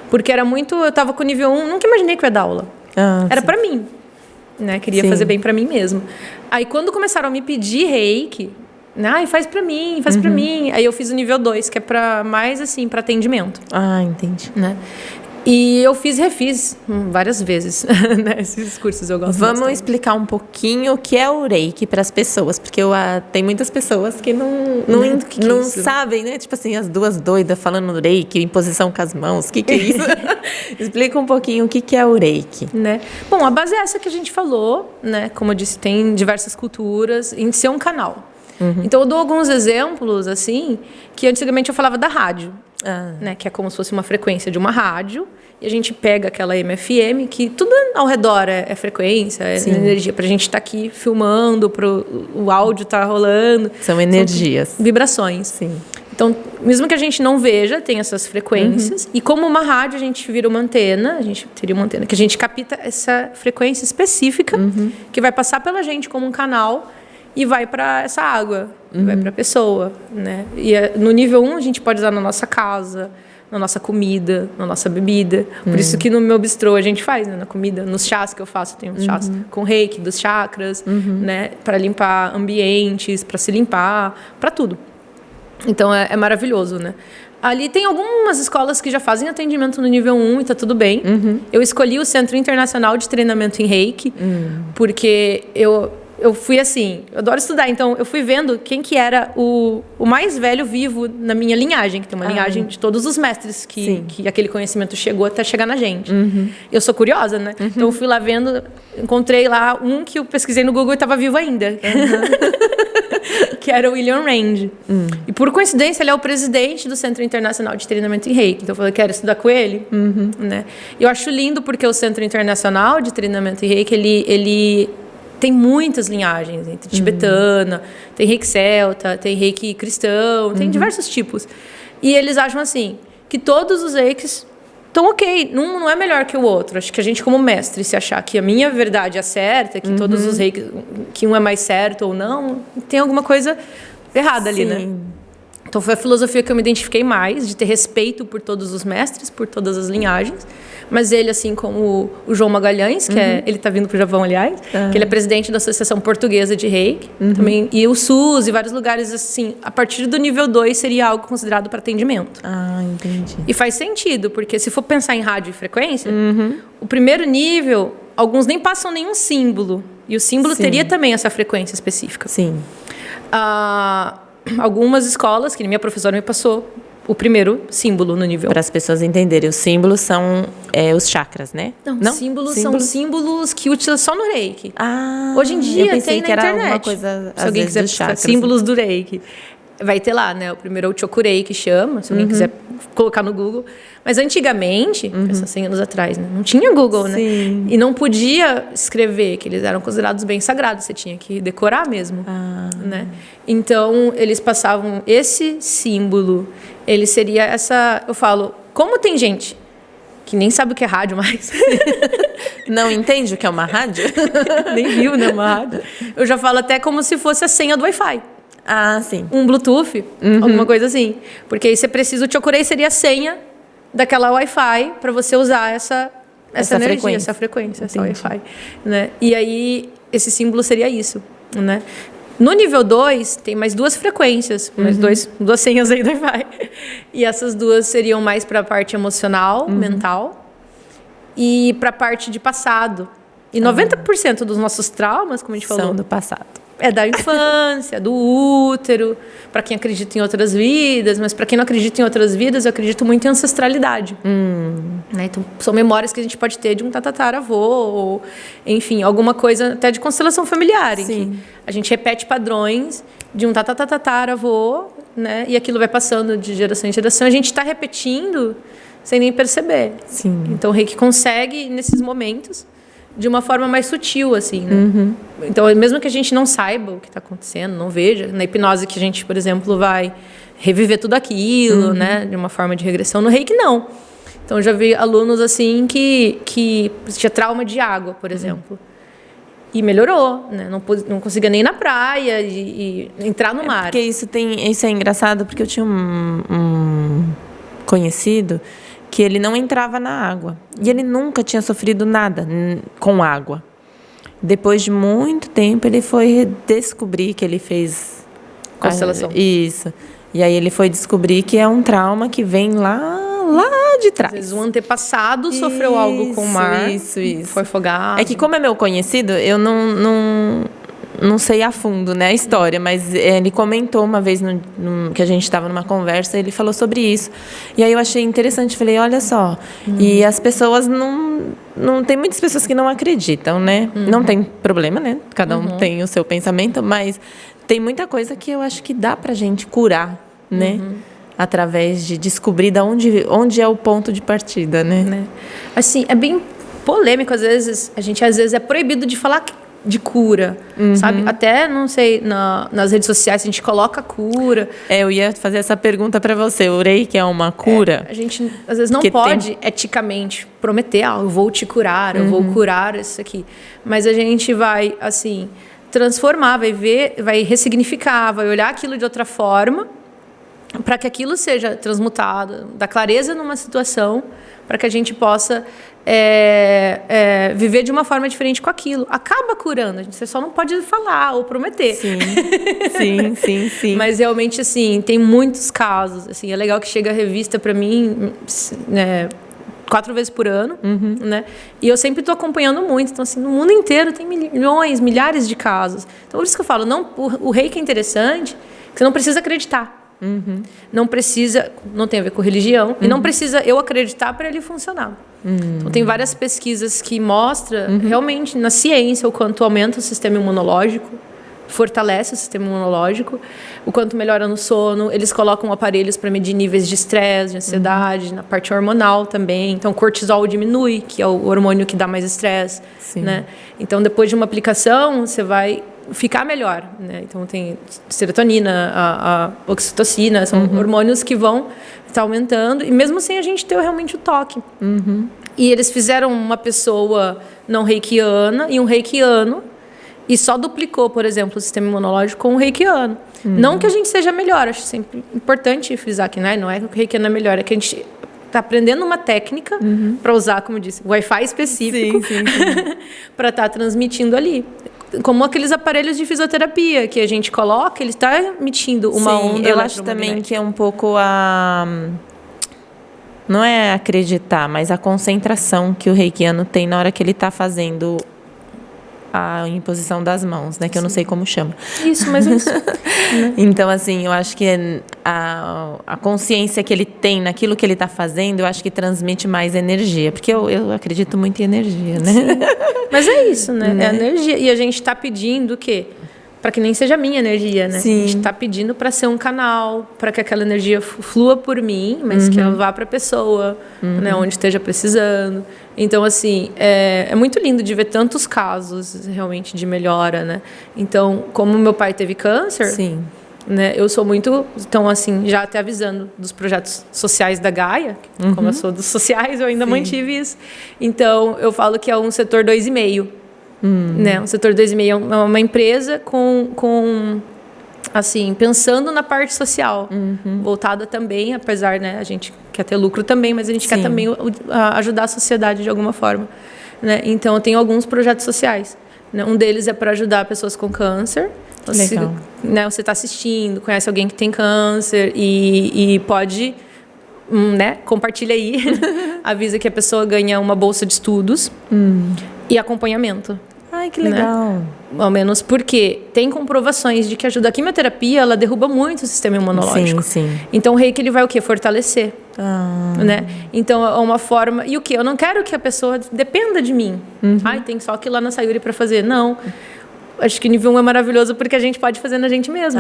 Porque era muito... Eu tava com o nível 1, nunca imaginei que eu ia dar aula. Era pra mim, né? Queria fazer bem pra mim mesmo. Aí quando começaram a me pedir Reiki... faz pra mim, faz pra mim. Aí eu fiz o nível 2, que é pra mais assim, pra atendimento. Ah, entendi. Né? E eu fiz e refiz várias vezes, né? Esses cursos eu gosto Vamos bastante. explicar um pouquinho o que é o Reiki para as pessoas, porque tem muitas pessoas que não sabem, né? Tipo assim, as duas doidas falando Reiki, em posição com as mãos, o que é isso? Explica um pouquinho o que é o Reiki. Né? Bom, a base é essa que a gente falou, né? Como eu disse, tem diversas culturas, em ser um canal. Então, eu dou alguns exemplos, assim, que antigamente eu falava da rádio. Né, que é como se fosse uma frequência de uma rádio, e a gente pega aquela MFM, que tudo ao redor é frequência, é energia, para a gente estar aqui filmando, o áudio estar rolando. São energias. São vibrações. Sim. Então, mesmo que a gente não veja, tem essas frequências, e como uma rádio, a gente vira uma antena, a gente teria uma antena, que a gente capta essa frequência específica, que vai passar pela gente como um canal, e vai para essa água, vai para a pessoa, né? E no nível 1 a gente pode usar na nossa casa, na nossa comida, na nossa bebida. Por isso que no meu bistrô a gente faz, né? Na comida, nos chás que eu faço, tem uns chás com Reiki dos chakras, né? Para limpar ambientes, para se limpar, para tudo. Então é maravilhoso, né? Ali tem algumas escolas que já fazem atendimento no nível 1 e tá tudo bem. Eu escolhi o Centro Internacional de Treinamento em Reiki, porque eu fui assim, eu adoro estudar, então eu fui vendo quem que era o mais velho vivo na minha linhagem, que tem uma linhagem de todos os mestres que aquele conhecimento chegou até chegar na gente. Eu sou curiosa, né? Então eu fui lá vendo, encontrei lá um que eu pesquisei no Google e estava vivo ainda. Que era o William Rand. E por coincidência, ele é o presidente do Centro Internacional de Treinamento em Reiki. Então eu falei, quero estudar com ele. Né? Eu acho lindo porque o Centro Internacional de Treinamento em Reiki, ele tem muitas linhagens, entre tibetana, tem Reiki celta, tem Reiki cristão, tem diversos tipos. E eles acham assim, que todos os Reikis estão ok, não é melhor que o outro. Acho que a gente como mestre, se achar que a minha verdade é certa, que todos os Reikis, que um é mais certo ou não, tem alguma coisa errada ali, né? Então foi a filosofia que eu me identifiquei mais, de ter respeito por todos os mestres, por todas as linhagens. Mas ele, assim como o João Magalhães, que ele está vindo para o Japão, aliás, que ele é presidente da Associação Portuguesa de Reiki, também, e o SUS e vários lugares, assim, a partir do nível 2 seria algo considerado para atendimento. Entendi. E faz sentido, porque se for pensar em rádio e frequência, o primeiro nível, alguns nem passam nenhum símbolo, e o símbolo teria também essa frequência específica. Sim. Algumas escolas, que minha professora me passou, o primeiro símbolo no nível. Para as pessoas entenderem, os símbolos são os chakras, né? Não? Símbolos são símbolos que utilizam só no Reiki. Hoje em dia eu pensei tem que na era internet. Alguma coisa, se alguém quiser chakras, símbolos do Reiki. Vai ter lá, né? O primeiro é o Chokurei, que chama, se alguém quiser colocar no Google. Mas antigamente, essas 100 anos atrás, né? Não tinha Google, né? E não podia escrever, que eles eram considerados bem sagrados. Você tinha que decorar mesmo, né? Então, eles passavam esse símbolo. Ele seria essa... Eu falo, como tem gente que nem sabe o que é rádio mais. Não entende o que é uma rádio? Nem viu, né? Uma rádio. Eu já falo até como se fosse a senha do Wi-Fi. Sim. Um Bluetooth, alguma coisa assim. Porque aí você precisa... O Chokurei seria a senha daquela Wi-Fi para você usar essa energia, essa frequência, essa Wi-Fi. Né? E aí, esse símbolo seria isso, né? No nível 2, tem mais 2 frequências, mais duas senhas aí do Wi-Fi. E essas 2 seriam mais para a parte emocional, mental, e para a parte de passado. E 90% dos nossos traumas, como a gente falou, são do passado. É da infância, do útero, para quem acredita em outras vidas, mas para quem não acredita em outras vidas, eu acredito muito em ancestralidade. Né? Então, são memórias que a gente pode ter de um tataravô, ou, enfim, alguma coisa até de constelação familiar, em que a gente repete padrões de um tataravô, né? E aquilo vai passando de geração em geração. A gente está repetindo sem nem perceber. Sim. Então, o Reiki consegue, nesses momentos, de uma forma mais sutil, assim, né? Então, mesmo que a gente não saiba o que está acontecendo, não veja, na hipnose que a gente, por exemplo, vai reviver tudo aquilo, né? De uma forma de regressão, no Reiki, não. Então, eu já vi alunos, assim, que tinha trauma de água, por exemplo. E melhorou, né? Não conseguia nem ir na praia e entrar no mar. Porque isso é engraçado, porque eu tinha um conhecido que ele não entrava na água. E ele nunca tinha sofrido nada com água. Depois de muito tempo, ele foi descobrir que ele fez... Constelação. Isso. E aí ele foi descobrir que é um trauma que vem lá de trás. Às vezes um antepassado sofreu algo com o mar. Isso. Foi afogado. É que como é meu conhecido, eu não sei a fundo, né, a história, mas ele comentou uma vez que a gente estava numa conversa, ele falou sobre isso. E aí eu achei interessante, falei, olha só, e as pessoas não tem muitas pessoas que não acreditam, né? Não tem problema, né? Cada um tem o seu pensamento, mas tem muita coisa que eu acho que dá pra gente curar, né? Através de descobrir onde é o ponto de partida, né? Assim, é bem polêmico, às vezes é proibido de falar de cura, sabe? Até, não sei, nas redes sociais a gente coloca cura. Eu ia fazer essa pergunta para você. O Reiki é uma cura? A gente, às vezes, não pode eticamente prometer, eu vou te curar, eu vou curar isso aqui. Mas a gente vai, assim, transformar, vai ver, vai ressignificar, vai olhar aquilo de outra forma para que aquilo seja transmutado, dar clareza numa situação, para que a gente possa viver de uma forma diferente com aquilo. Acaba curando, você só não pode falar ou prometer. Sim. Mas realmente, assim, tem muitos casos. Assim, é legal que chega a revista para mim, né, 4 vezes por ano, né? E eu sempre estou acompanhando muito. Então, assim, no mundo inteiro tem milhares de casos. Então, por isso que eu falo, o Reiki é interessante, que você não precisa acreditar. Não precisa, não tem a ver com religião, e não precisa eu acreditar para ele funcionar. Então, tem várias pesquisas que mostram realmente na ciência o quanto aumenta o sistema imunológico, fortalece o sistema imunológico, o quanto melhora no sono. Eles colocam aparelhos para medir níveis de estresse, de ansiedade, na parte hormonal também. Então, o cortisol diminui, que é o hormônio que dá mais estresse, né? Então, depois de uma aplicação, você vai ficar melhor, né? Então, tem serotonina, a oxitocina, são hormônios que vão estar aumentando, e mesmo sem a gente ter realmente o toque. E eles fizeram uma pessoa não reikiana e um reikiano, e só duplicou, por exemplo, o sistema imunológico com um reikiano. Não que a gente seja melhor, acho sempre importante frisar que não é que o reikiano é melhor, é que a gente está aprendendo uma técnica para usar, como eu disse, Wi-Fi específico para estar transmitindo ali. Como aqueles aparelhos de fisioterapia que a gente coloca, ele está emitindo uma onda. Eu acho também que é um pouco não é acreditar, mas a concentração que o reikiano tem na hora que ele está fazendo a imposição das mãos, né? Que eu não sei como chama. Isso, mas é isso. Então, assim, eu acho que a consciência que ele tem naquilo que ele está fazendo, eu acho que transmite mais energia. Porque eu acredito muito em energia, né? Sim. Mas é isso, né? É energia. E a gente está pedindo o quê? Para que nem seja a minha energia, né? Sim. A gente está pedindo para ser um canal, para que aquela energia flua por mim, mas que ela vá para a pessoa, né? Onde esteja precisando. Então, assim, é muito lindo de ver tantos casos realmente de melhora, né? Então, como meu pai teve câncer, né? Eu sou muito... Então, assim, já até avisando dos projetos sociais da Gaia, como eu sou dos sociais, eu ainda mantive isso. Então, eu falo que é um setor 2,5. Né? O setor 2,5 é uma empresa com assim, pensando na parte social, voltada também, apesar, né, a gente quer ter lucro também, mas a gente quer também ajudar a sociedade de alguma forma, né? Então, eu tenho alguns projetos sociais, né? Um deles é para ajudar pessoas com câncer, Legal. Né, você está assistindo, conhece alguém que tem câncer e pode, né, compartilha aí, avisa que a pessoa ganha uma bolsa de estudos e acompanhamento. Ai, que legal. Né? Ao menos porque tem comprovações de que ajuda. A quimioterapia, ela derruba muito o sistema imunológico. Sim. Então, o reiki, ele vai o quê? Fortalecer. Né? Então, é uma forma... E o quê? Eu não quero que a pessoa dependa de mim. Ai, tem só que ir lá na Sayuri para fazer. Não. Acho que o nível 1 é maravilhoso porque a gente pode fazer na gente mesmo.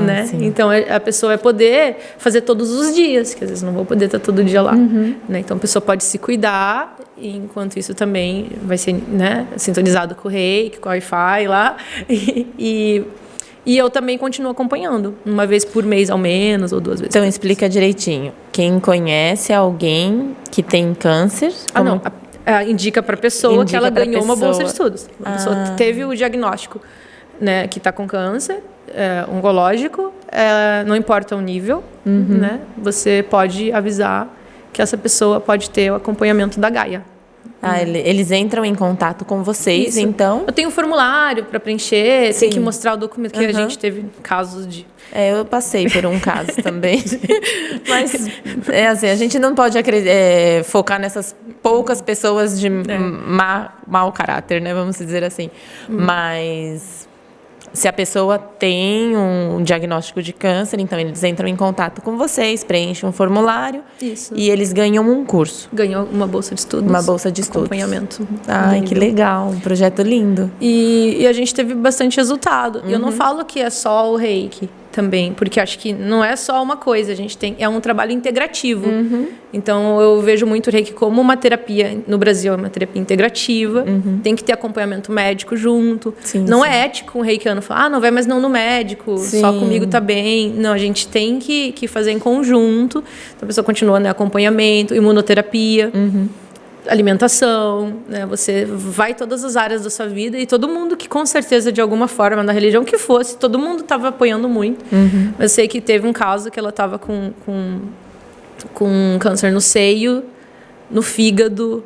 Né? Então, a pessoa vai poder fazer todos os dias, que às vezes não vou poder estar todo dia lá. Né? Então, a pessoa pode se cuidar, e enquanto isso também vai ser, né, sintonizado com o reiki, com o Wi-Fi lá. E eu também continuo acompanhando, uma vez por mês ao menos, ou 2 vezes. Então, explica direitinho. Quem conhece alguém que tem câncer... Não. Indica para a pessoa que ela ganhou uma bolsa de estudos. A pessoa teve o diagnóstico, né, que está com câncer oncológico, não importa o nível, né, você pode avisar que essa pessoa pode ter o acompanhamento da Gaia. Eles entram em contato com vocês, Isso. então... Eu tenho um formulário para preencher, tem que mostrar o documento, que a gente teve casos de... eu passei por um caso também. Mas, assim, a gente não pode focar nessas poucas pessoas de mau caráter, né? Vamos dizer assim. Mas... Se a pessoa tem um diagnóstico de câncer, então eles entram em contato com vocês, preenchem um formulário. Isso. E eles ganham um curso. Ganhou uma bolsa de estudos. Uma bolsa de estudos. Acompanhamento. Ai, que legal. Um projeto lindo. E a gente teve bastante resultado. E eu não falo que é só o reiki também, porque acho que não é só uma coisa, a gente é um trabalho integrativo. Então, eu vejo muito o reiki como uma terapia, no Brasil é uma terapia integrativa, tem que ter acompanhamento médico junto. Não é ético um reikiano falar, não vai mais não no médico, só comigo tá bem. Não, a gente tem que fazer em conjunto. Então, a pessoa continua, né, acompanhamento, imunoterapia, alimentação, né? Você vai em todas as áreas da sua vida e todo mundo que com certeza de alguma forma, na religião que fosse, todo mundo estava apoiando muito. Mas eu sei que teve um caso que ela estava com câncer no seio, no fígado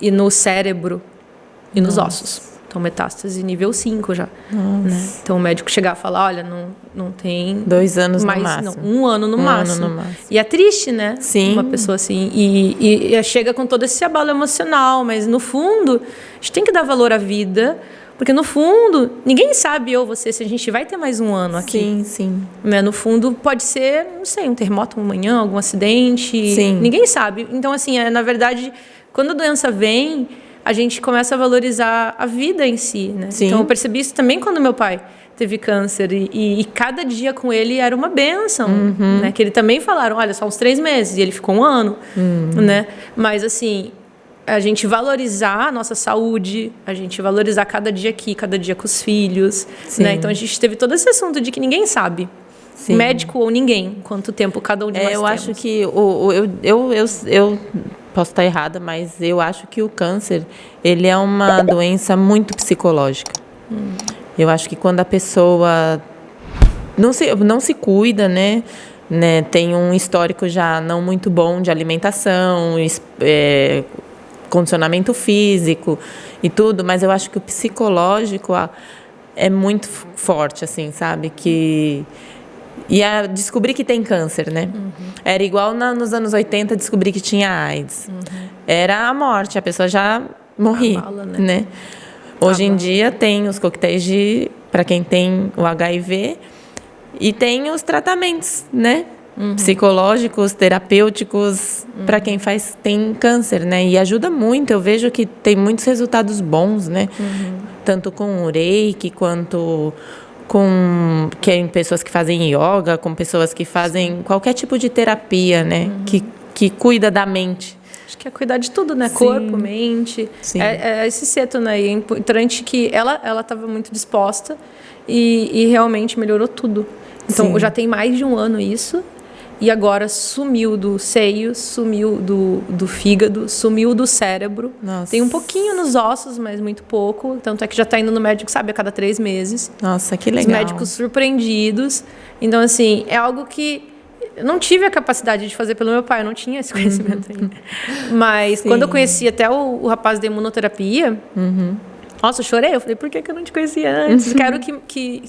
e no cérebro e nos ossos. Então, metástase nível 5 já. Né? Então, o médico chegar e falar, olha, não tem... 2 anos mais, no máximo. Não, 1 ano no máximo. E é triste, né? Sim. Uma pessoa assim. E chega com todo esse abalo emocional, mas no fundo, a gente tem que dar valor à vida, porque no fundo, ninguém sabe, eu ou você, se a gente vai ter mais 1 ano aqui. Sim. Né? No fundo, pode ser, não sei, um terremoto amanhã, algum acidente. Sim. Ninguém sabe. Então, assim, na verdade, quando a doença vem, a gente começa a valorizar a vida em si, né? Então, eu percebi isso também quando meu pai teve câncer e cada dia com ele era uma bênção, né? Que ele também falaram, olha, só uns 3 meses, e ele ficou 1 ano, né? Mas, assim, a gente valorizar a nossa saúde, a gente valorizar cada dia aqui, cada dia com os filhos, né? Então, a gente teve todo esse assunto de que ninguém sabe, médico ou ninguém, quanto tempo cada um de nós temos. Eu acho que eu posso estar errada, mas eu acho que o câncer, ele é uma doença muito psicológica. Eu acho que quando a pessoa não se cuida, né, tem um histórico já não muito bom de alimentação, condicionamento físico e tudo, mas eu acho que o psicológico é muito forte, assim, sabe? E descobrir que tem câncer, né? Era igual nos anos 80 descobrir que tinha AIDS. Era a morte, a pessoa já morria, né? Hoje em dia tem os coquetéis para quem tem o HIV e tem os tratamentos, né? Psicológicos, terapêuticos, para quem tem câncer, né? E ajuda muito, eu vejo que tem muitos resultados bons, né? Tanto com o reiki quanto com pessoas que fazem yoga, com pessoas que fazem qualquer tipo de terapia, né? Que cuida da mente. Acho que é cuidar de tudo, né? Corpo, mente. É esse setor, né? E é importante que ela estava muito disposta e realmente melhorou tudo. Então, já tem mais de 1 ano isso. E agora sumiu do seio, sumiu do fígado, sumiu do cérebro. Nossa. Tem um pouquinho nos ossos, mas muito pouco. Tanto é que já está indo no médico, sabe, a cada 3 meses. Nossa, que legal. Os médicos surpreendidos. Então, assim, é algo que eu não tive a capacidade de fazer pelo meu pai, eu não tinha esse conhecimento ainda. Mas quando eu conheci até o rapaz da imunoterapia, Nossa, eu chorei. Eu falei, por que eu não te conhecia antes? Quero que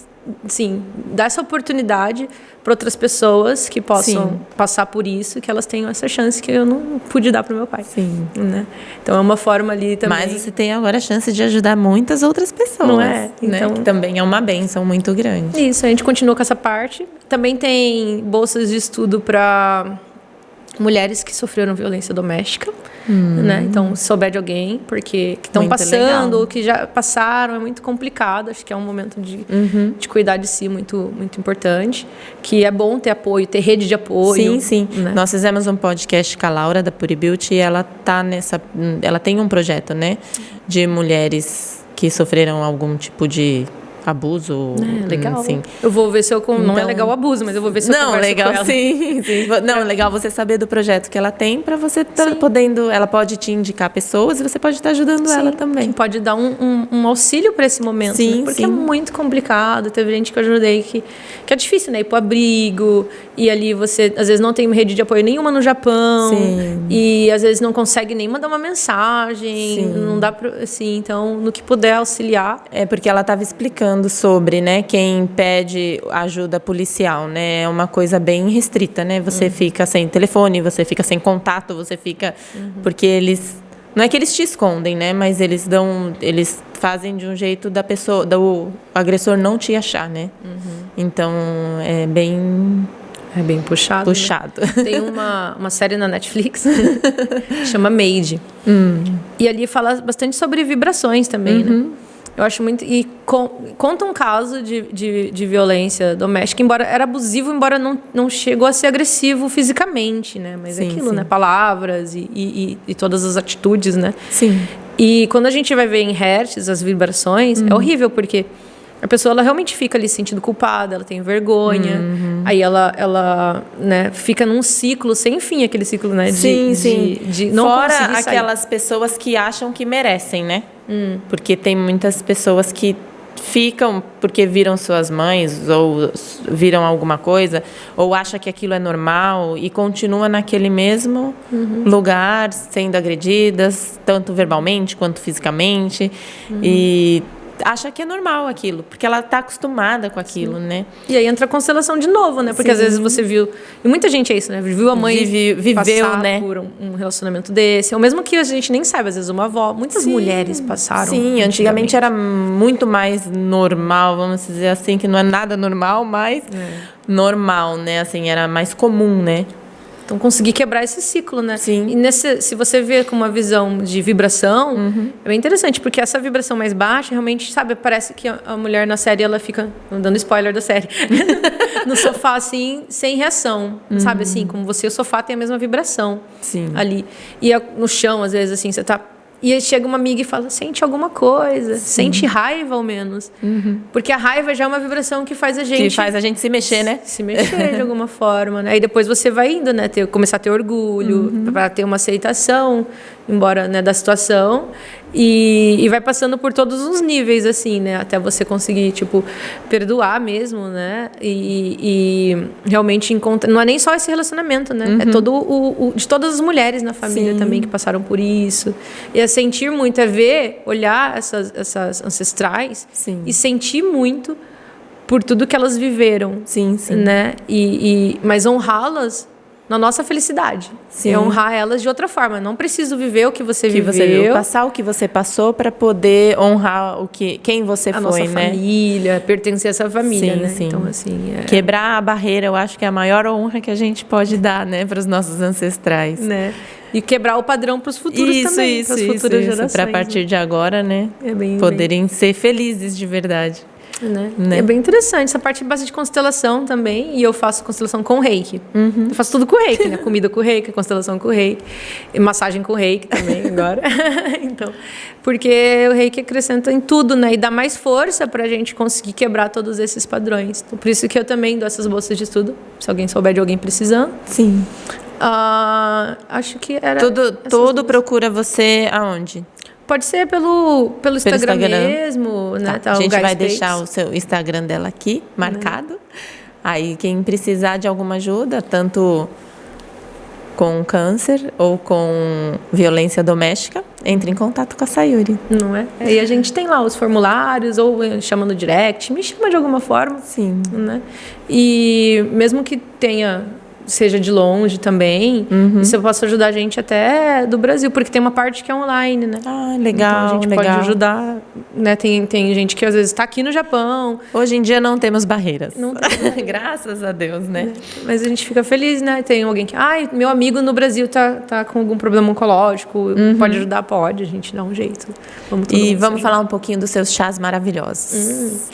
sim, dar essa oportunidade para outras pessoas que possam passar por isso, que elas tenham essa chance que eu não pude dar para o meu pai. Sim. Né? Então, é uma forma ali também... Mas você tem agora a chance de ajudar muitas outras pessoas. Não é? Então, que também é uma bênção muito grande. Isso, a gente continua com essa parte. Também tem bolsas de estudo para mulheres que sofreram violência doméstica, né? Então, se souber de alguém, porque que estão passando legal. Ou que já passaram, é muito complicado. Acho que é um momento de cuidar de si muito, muito importante. Que é bom ter apoio, ter rede de apoio. Sim. Né? Nós fizemos um podcast com a Laura, da Puri Beauty, e ela tem um projeto, né? De mulheres que sofreram algum tipo de abuso. Legal. Sim. Eu vou ver se eu... Então, não é legal o abuso, mas eu vou ver se eu converso legal, com ela. Sim. Não, é legal você saber do projeto que ela tem para você estar podendo... Ela pode te indicar pessoas e você pode estar ajudando ela também. Pode dar um auxílio para esse momento. Sim, né? Porque é muito complicado. Teve gente que eu ajudei que é difícil, né? Ir pro abrigo. E ali você, às vezes, não tem rede de apoio nenhuma no Japão. Sim. E, às vezes, não consegue nem mandar uma mensagem. Sim. Não dá pra... Assim, então, no que puder auxiliar. É porque ela estava explicando sobre, né, quem pede ajuda policial, né, é uma coisa bem restrita, né, você fica sem telefone, você fica sem contato, você fica, porque eles, não é que eles te escondem, né, mas eles fazem de um jeito da pessoa, do agressor não te achar, né, então é bem puxado. Né? Tem uma série na Netflix chama Made. E ali fala bastante sobre vibrações também, né? Eu acho muito... E conta um caso de violência doméstica, embora era abusivo, embora não chegou a ser agressivo fisicamente, né? Mas é aquilo, né? Palavras e todas as atitudes, né? Sim. E quando a gente vai ver em hertz as vibrações, é horrível, porque a pessoa ela realmente fica ali se sentindo culpada, ela tem vergonha, aí ela né, fica num ciclo sem fim, aquele ciclo, né? De não Fora conseguir sair. Aquelas pessoas que acham que merecem, né? Porque tem muitas pessoas que ficam porque viram suas mães ou viram alguma coisa ou acha que aquilo é normal e continua naquele mesmo lugar sendo agredidas tanto verbalmente quanto fisicamente e acha que é normal aquilo, porque ela está acostumada com aquilo, né? E aí entra a constelação de novo, né? Porque às vezes você viu... E muita gente é isso, né? Viu a mãe viveu, passar né? por um relacionamento desse. Ou mesmo que a gente nem saiba, às vezes uma avó. Muitas mulheres passaram. Sim, antigamente era muito mais normal, vamos dizer assim, que não é nada normal, mas normal, né? Assim, era mais comum, né? Então, conseguir quebrar esse ciclo, né? Sim. E se você vê com uma visão de vibração, é bem interessante, porque essa vibração mais baixa, realmente, sabe, parece que a mulher na série, ela fica, dando spoiler da série, no sofá, assim, sem reação, sabe? Assim, como você e o sofá tem a mesma vibração ali. E no chão, às vezes, assim, você tá... E aí chega uma amiga e fala, sente alguma coisa, sente raiva ao menos. Porque a raiva já é uma vibração que faz a gente... Que faz a gente se mexer, né? Se mexer de alguma forma, né? Aí depois você vai indo, né? Começar a ter orgulho, para ter uma aceitação, embora, né, da situação. E vai passando por todos os níveis, assim, né? Até você conseguir, tipo, perdoar mesmo, né? E realmente encontrar... Não é nem só esse relacionamento, né? É todo de todas as mulheres na família também que passaram por isso. E é sentir muito, é ver, olhar essas ancestrais e sentir muito por tudo que elas viveram. Né? Mas honrá-las na nossa felicidade. É honrar elas de outra forma. Não preciso viver o que você viveu. Passar o que você passou para poder honrar quem você foi, nossa né? família, pertencer a essa família, né? Então, assim... Quebrar a barreira, eu acho que é a maior honra que a gente pode dar, né? Para os nossos ancestrais. Né? E quebrar o padrão para os futuros também. Para as futuras gerações. Para a partir de agora, né? Poderem ser felizes de verdade. Né? É bem interessante essa parte base de constelação também, e eu faço constelação com reiki. Eu faço tudo com reiki, né? Comida com reiki, constelação com reiki, e massagem com reiki também agora. Então, porque o reiki acrescenta em tudo, né? E dá mais força pra gente conseguir quebrar todos esses padrões. Então, por isso que eu também dou essas bolsas de estudo, se alguém souber de alguém precisando. Acho que era... Tudo procura você aonde? Pode ser pelo Instagram mesmo, né? A gente vai deixar o seu Instagram dela aqui, marcado. Aí, quem precisar de alguma ajuda, tanto com câncer ou com violência doméstica, entre em contato com a Sayuri. Não é? E a gente tem lá os formulários, ou chama no direct, me chama de alguma forma. Sim. Né? E mesmo que seja de longe também, isso eu posso ajudar a gente até do Brasil, porque tem uma parte que é online, né? Ah, legal, então a gente pode ajudar, né? Tem gente que às vezes está aqui no Japão. Hoje em dia não temos barreiras. Não tem. Graças a Deus, né? Mas a gente fica feliz, né? Tem alguém que, meu amigo no Brasil tá com algum problema oncológico, pode ajudar? Pode, a gente dá um jeito. Vamos falar um pouquinho dos seus chás maravilhosos.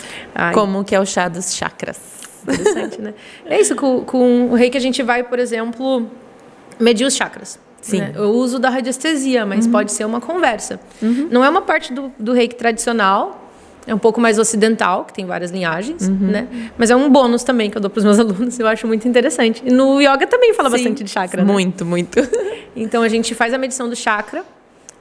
Como que é o chá dos chakras. Interessante, né? É isso, com o reiki a gente vai, por exemplo, medir os chakras. Sim. Né? Eu uso da radiestesia, mas pode ser uma conversa. Não é uma parte do reiki tradicional, é um pouco mais ocidental, que tem várias linhagens, né? Mas é um bônus também que eu dou para os meus alunos, eu acho muito interessante. E no yoga também fala bastante de chakra, né? Muito, muito. Então a gente faz a medição do chakra.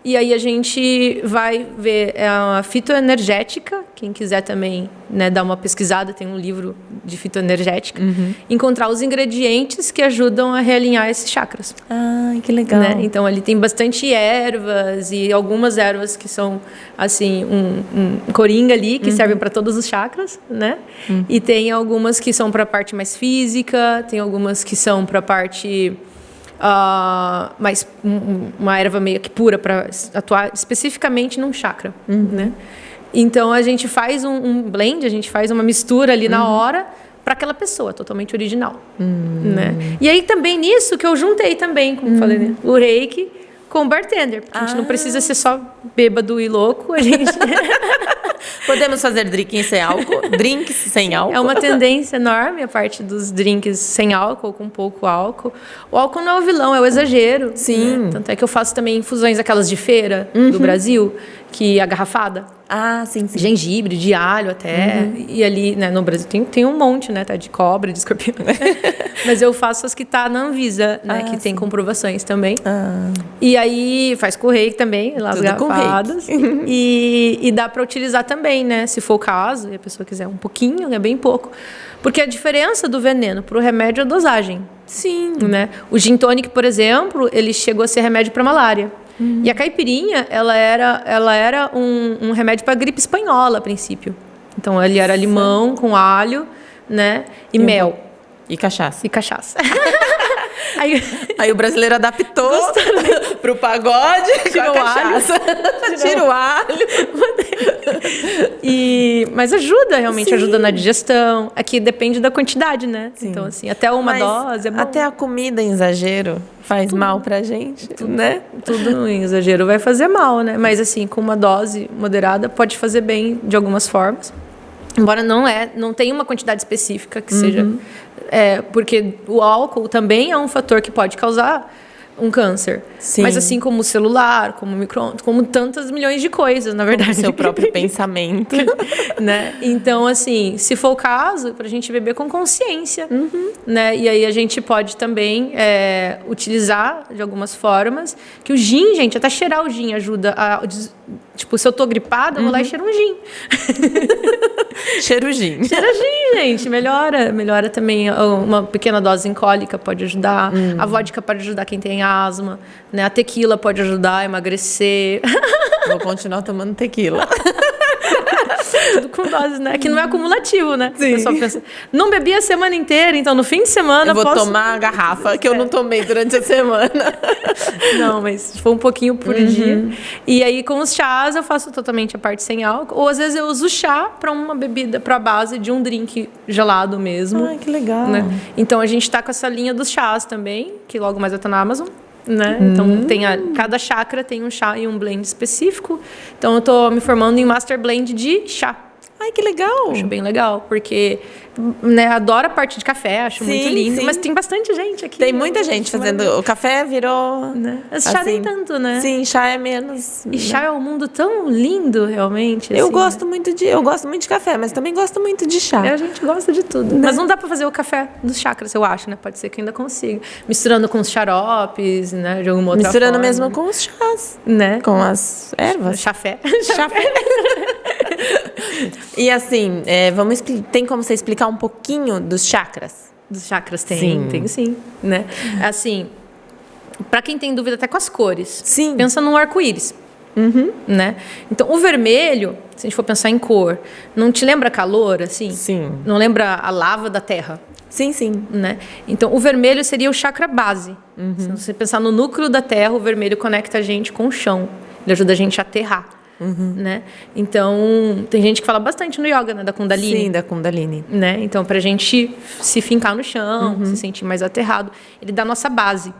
E aí a gente vai ver a fitoenergética, quem quiser também, né, dar uma pesquisada, tem um livro de fitoenergética, encontrar os ingredientes que ajudam a realinhar esses chakras. Ah, que legal. Né? Então ali tem bastante ervas e algumas ervas que são assim um coringa ali que servem para todos os chakras, né? E tem algumas que são para a parte mais física, tem algumas que são para a parte mas uma erva meio que pura para atuar especificamente num chakra, né? Então a gente faz um blend, a gente faz uma mistura ali na hora para aquela pessoa, totalmente original, né? E aí também nisso que eu juntei também, como falei, né? O reiki com o bartender, porque a gente não precisa ser só bêbado e louco, a gente podemos fazer drinks sem álcool. É uma tendência enorme a parte dos drinks sem álcool, com pouco álcool. O álcool não é o vilão, é o exagero. Sim. Né? Tanto é que eu faço também infusões aquelas de feira do Brasil, que é a garrafada. Ah, sim. Gengibre, de alho até. E ali, né, no Brasil tem um monte, né? Tá de cobra, de escorpião. Mas eu faço as que tá na Anvisa, né? Que tem comprovações também. E aí faz com o reiki também, lá as garrafadas. E dá para utilizar também, né? Se for o caso, e a pessoa quiser um pouquinho, é bem pouco. Porque a diferença do veneno pro remédio é a dosagem. Sim. Né? O gin tônica, por exemplo, ele chegou a ser remédio para malária. E a caipirinha, ela era um remédio para gripe espanhola, a princípio. Então, ele era limão com alho, né? E mel. E cachaça. Aí o brasileiro adaptou pro pagode, tirou com a cachaça. Tira o alho. Mas ajuda, realmente ajuda na digestão. Aqui depende da quantidade, né? Sim. Então, assim, até uma dose é bom. Até a comida em exagero faz mal pra gente, né? Tudo em exagero vai fazer mal, né? Mas, assim, com uma dose moderada pode fazer bem de algumas formas. Embora não tenha uma quantidade específica que seja... porque o álcool também é um fator que pode causar um câncer. Sim. Mas assim como o celular, como o micro-ondas, como tantas milhões de coisas, na verdade. Como o seu próprio pensamento. Né? Então, assim, se for o caso, para a gente beber com consciência. Né? E aí a gente pode também utilizar de algumas formas. Que o gin, gente, até cheirar o gin ajuda a... Tipo, se eu tô gripada, eu vou lá e cheiro um gin. Cheiro gin. Cheira gin, gente. Melhora também. Uma pequena dose em cólica pode ajudar. A vodka pode ajudar quem tem asma. Né? A tequila pode ajudar a emagrecer. Vou continuar tomando tequila. Tudo com doses, né? Que não é acumulativo, né? Sim. O pessoal pensa, não bebi a semana inteira, então no fim de semana eu vou tomar a garrafa que eu não tomei durante a semana. Não, mas se for um pouquinho por dia. E aí com os chás eu faço totalmente a parte sem álcool. Ou às vezes eu uso chá para uma bebida, para base de um drink gelado mesmo. Ai, que legal. Né? Então a gente tá com essa linha dos chás também, que logo mais vai estar na Amazon. Né? Então cada chakra tem um chá e um blend específico. Então eu tô me formando em Master Blend de chá. Ai, que legal. Acho bem legal, porque né, adoro a parte de café, acho muito lindo. Sim. Mas tem bastante gente aqui. Tem muita gente fazendo. O café virou. Né? Mas chá nem tanto, né? Sim, chá é menos. E chá é um mundo tão lindo, realmente. Eu assim, gosto muito de café, mas também gosto muito de chá. A gente gosta de tudo. Né? Mas não dá pra fazer o café dos chakras, eu acho, né? Pode ser que ainda consiga. Misturando com os xaropes, né? De alguma outra Misturando forma. mesmo com os chás. Né? Com as ervas. Chafé. E assim, tem como você explicar um pouquinho dos chakras? Dos chakras tem sim, né? Assim, Para quem tem dúvida até com as cores, Sim. pensa num arco-íris. Né? Então, o vermelho, se a gente for pensar em cor, não te lembra calor, assim? Sim. Não lembra a lava da terra? Sim, sim. Né? Então, o vermelho seria o chakra base. Se você pensar no núcleo da terra, o vermelho conecta a gente com o chão. Ele ajuda a gente a aterrar. Né? Então, tem gente que fala bastante no yoga, né? Da Kundalini. Sim, da Kundalini. Né? Então, pra gente se fincar no chão, se sentir mais aterrado, ele dá a nossa base.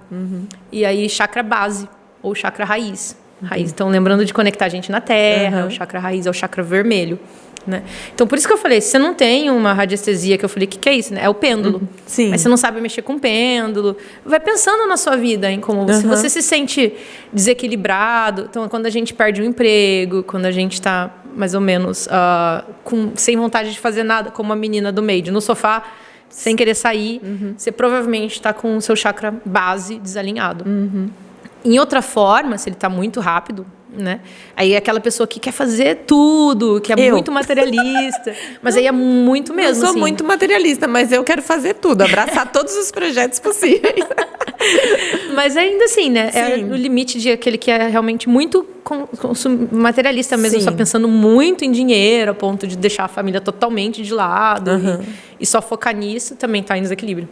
E aí, chakra base, ou chakra raiz. Então, lembrando de conectar a gente na terra, o chakra raiz é o chakra vermelho. Né? Então, por isso que eu falei, se você não tem uma radiestesia, que eu falei, o que é isso? Né? É o pêndulo. Sim. Mas você não sabe mexer com pêndulo. Vai pensando na sua vida, em como se você se sente desequilibrado. Então, quando a gente perde o emprego, quando a gente está mais ou menos sem vontade de fazer nada, como a menina do Made, no sofá, sem querer sair, você provavelmente está com o seu chakra base desalinhado. Em outra forma, se ele está muito rápido, né? Aí é aquela pessoa que quer fazer tudo, que é muito materialista. Mas aí é muito mesmo. Eu sou assim. muito materialista, mas eu quero fazer tudo, abraçar todos os projetos possíveis. Mas ainda assim, né? É Sim. no limite de aquele que é realmente muito materialista mesmo, Sim. só pensando muito em dinheiro, a ponto de deixar a família totalmente de lado e só focar nisso, também está em desequilíbrio.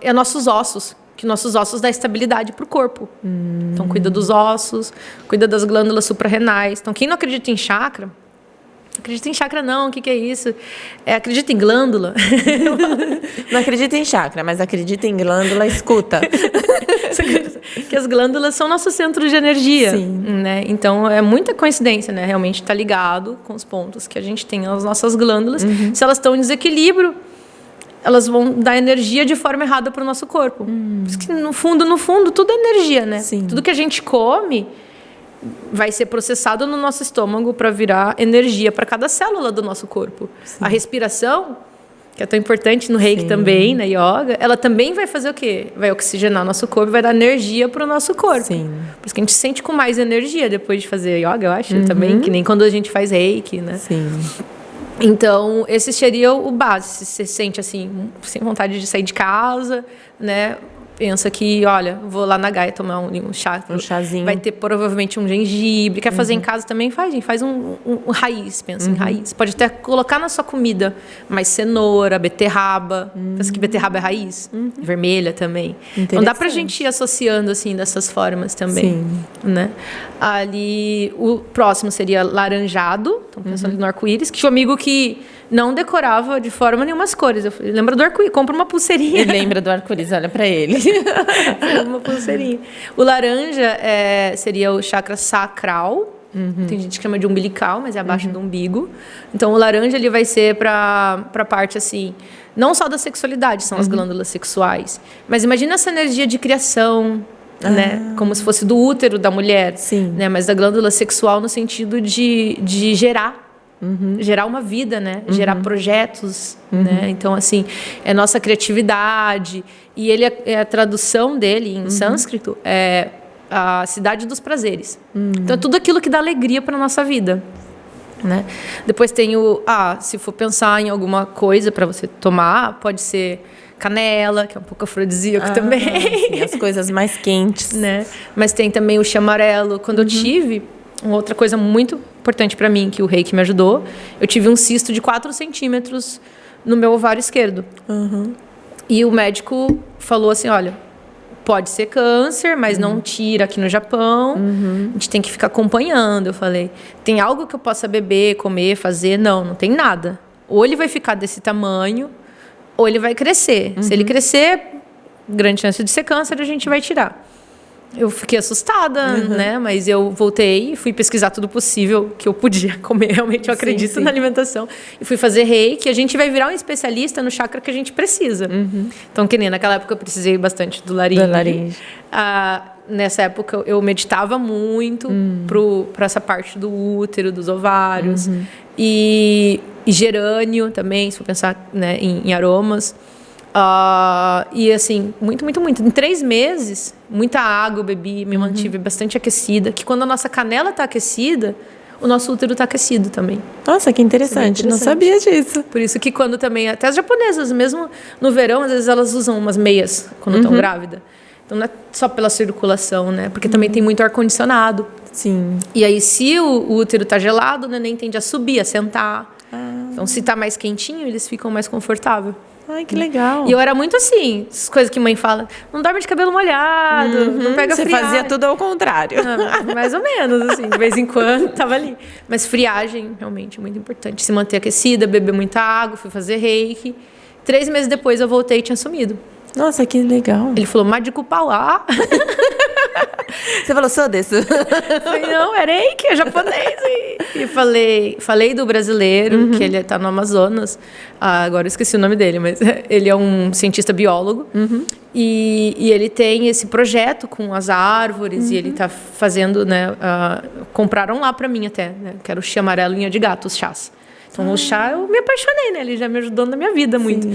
É nossos ossos. Que nossos ossos dão estabilidade para o corpo. Então, cuida dos ossos, cuida das glândulas suprarrenais. Então, quem não acredita em chakra, acredita em chakra não, o que é isso? Acredita em glândula. Não acredita em chakra, mas acredita em glândula, escuta. Que as glândulas são nosso centro de energia. Sim. Né? Então, é muita coincidência, né? Realmente está ligado com os pontos que a gente tem nas nossas glândulas. Se elas estão em desequilíbrio, elas vão dar energia de forma errada para o nosso corpo. Por isso que, no fundo, tudo é energia, né? Sim. Tudo que a gente come vai ser processado no nosso estômago para virar energia para cada célula do nosso corpo. Sim. A respiração, que é tão importante no Reiki também, na yoga, ela também vai fazer o quê? Vai oxigenar nosso corpo, vai dar energia para o nosso corpo. Sim. Por isso que a gente se sente com mais energia depois de fazer yoga, eu acho, também, que nem quando a gente faz Reiki, né? Sim. Então, esse seria o base. Se você sente assim, sem vontade de sair de casa, né? Pensa que, olha, vou lá na Gaia tomar um chá. Um chazinho. Vai ter provavelmente um gengibre. Quer fazer em casa também? Faz um raiz, pensa em raiz. Pode até colocar na sua comida mais cenoura, beterraba. Pensa que beterraba é raiz. Vermelha também. Então dá pra gente ir associando assim dessas formas também. Sim. Né? Ali, o próximo seria laranjado. Então pensa ali no arco-íris. Que tinha um amigo que não decorava de forma nenhuma as cores. Eu falei, lembra do arco-íris? Compra uma pulseirinha. Ele lembra do arco-íris, olha pra ele. Uma pulseirinha. O laranja seria o chakra sacral. Tem gente que chama de umbilical, mas é abaixo do umbigo. Então, o laranja ele vai ser para a parte assim, não só da sexualidade, são as glândulas sexuais. Mas imagina essa energia de criação, né? Como se fosse do útero da mulher. Sim. Né? Mas da glândula sexual no sentido de gerar. Gerar uma vida, né? Gerar projetos, né? Então, assim, é nossa criatividade. E ele a tradução dele em sânscrito é a cidade dos prazeres. Então, é tudo aquilo que dá alegria para nossa vida, né? Depois tem se for pensar em alguma coisa para você tomar, pode ser canela, que é um pouco afrodisíaco também. Sim, as coisas mais quentes. Né? Mas tem também o chá amarelo. Quando eu tive... Uma outra coisa muito importante para mim, que o Reiki me ajudou, eu tive um cisto de 4 centímetros no meu ovário esquerdo. E o médico falou assim, olha, pode ser câncer, mas não tira aqui no Japão. A gente tem que ficar acompanhando. Eu falei, tem algo que eu possa beber, comer, fazer? Não tem nada. Ou ele vai ficar desse tamanho, ou ele vai crescer. Se ele crescer, grande chance de ser câncer, a gente vai tirar. Eu fiquei assustada, né? Mas eu voltei e fui pesquisar tudo possível que eu podia comer. Realmente eu acredito na alimentação. E fui fazer Reiki. A gente vai virar um especialista no chakra que a gente precisa. Então, que nem naquela época eu precisei bastante do laringe. Nessa época eu meditava muito para essa parte do útero, dos ovários. E gerânio também, se for pensar, né, em aromas. E assim, muito. Em 3 meses, muita água eu bebi, me mantive bastante aquecida. Que quando a nossa canela está aquecida, o nosso útero está aquecido também. Nossa, que interessante. Não sabia disso. Por isso que quando também, até as japonesas, mesmo no verão, às vezes elas usam umas meias quando estão grávidas. Então não é só pela circulação, né? Porque também tem muito ar-condicionado. Sim. E aí, se o útero tá gelado, o neném tende a subir, a sentar. Então, se tá mais quentinho, eles ficam mais confortáveis. Ai, que legal. E eu era muito assim, as coisas que mãe fala, não dorme de cabelo molhado, não pega Você friagem. fazia tudo ao contrário. Mais ou menos, assim, de vez em quando tava ali. Mas friagem, realmente, é muito importante. Se manter aquecida, beber muita água, fui fazer reiki. 3 meses depois eu voltei e tinha sumido. Nossa, que legal. Ele falou, Mágico Pauá. Você falou, sou desse. Eu falei, não, era reiki, é japonês. E falei do brasileiro, que ele tá no Amazonas. Agora eu esqueci o nome dele, mas ele é um cientista biólogo. E ele tem esse projeto com as árvores e ele tá fazendo, né? Compraram lá pra mim até, né? Que era o chá amarelo linha de gato, os chás. Então, o chá, eu me apaixonei, né? Ele já me ajudou na minha vida muito.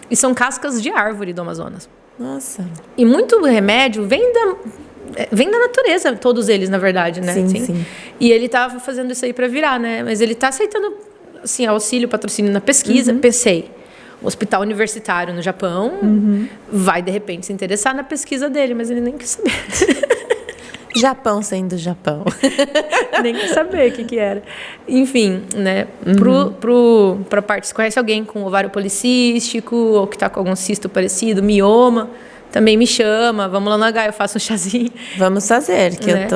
E são cascas de árvore do Amazonas. Nossa. E muito remédio vem da natureza, todos eles, na verdade, né? Sim. E ele tava fazendo isso aí para virar, né? Mas ele tá aceitando, assim, auxílio, patrocínio na pesquisa. Pensei, um hospital universitário no Japão vai, de repente, se interessar na pesquisa dele, mas ele nem quis saber. Japão sendo Japão. Nem quis saber o que era. Enfim, né? Pra parte, se conhece alguém com ovário policístico ou que tá com algum cisto parecido, mioma, também me chama. Vamos lá na H, eu faço um chazinho. Vamos fazer, que Né?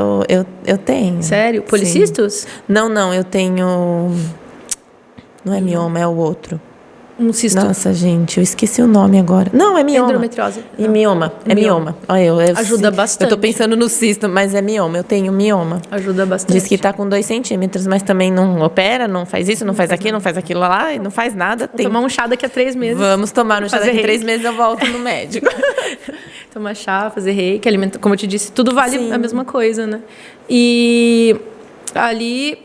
eu tenho. Sério? Policistos? Sim. Não, eu tenho... Não é mioma, é o outro. Um cisto. Nossa, gente, eu esqueci o nome agora. Não, é mioma. Endometriose. E mioma. É mioma. Olha, eu Ajuda bastante. Eu tô pensando no cisto, mas é mioma. Eu tenho mioma. Ajuda bastante. Diz que tá com 2 centímetros, mas também não opera, não faz isso, não faz aquilo, não faz aquilo lá, e não faz nada. Vou tomar um chá daqui a 3 meses. Vamos tomar um chá Fazer daqui a 3 reiki. meses, eu volto no médico. Tomar chá, fazer reiki, alimento, como eu te disse, tudo vale Sim. a mesma coisa, né? E ali,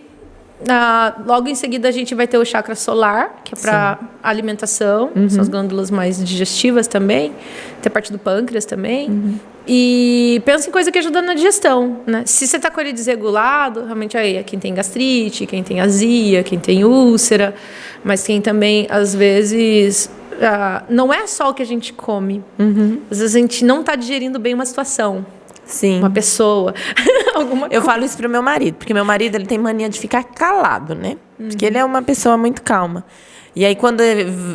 logo em seguida, a gente vai ter o chakra solar, que é para alimentação, são as glândulas mais digestivas também, tem a parte do pâncreas também. E pensa em coisa que ajuda na digestão, né? Se você está com ele desregulado, realmente aí é quem tem gastrite, quem tem azia, quem tem úlcera, mas quem também, às vezes... não é só o que a gente come. Às vezes a gente não está digerindo bem uma situação, Sim. uma pessoa, alguma Eu falo isso pro meu marido, porque meu marido ele tem mania de ficar calado, né? Porque ele é uma pessoa muito calma. E aí, quando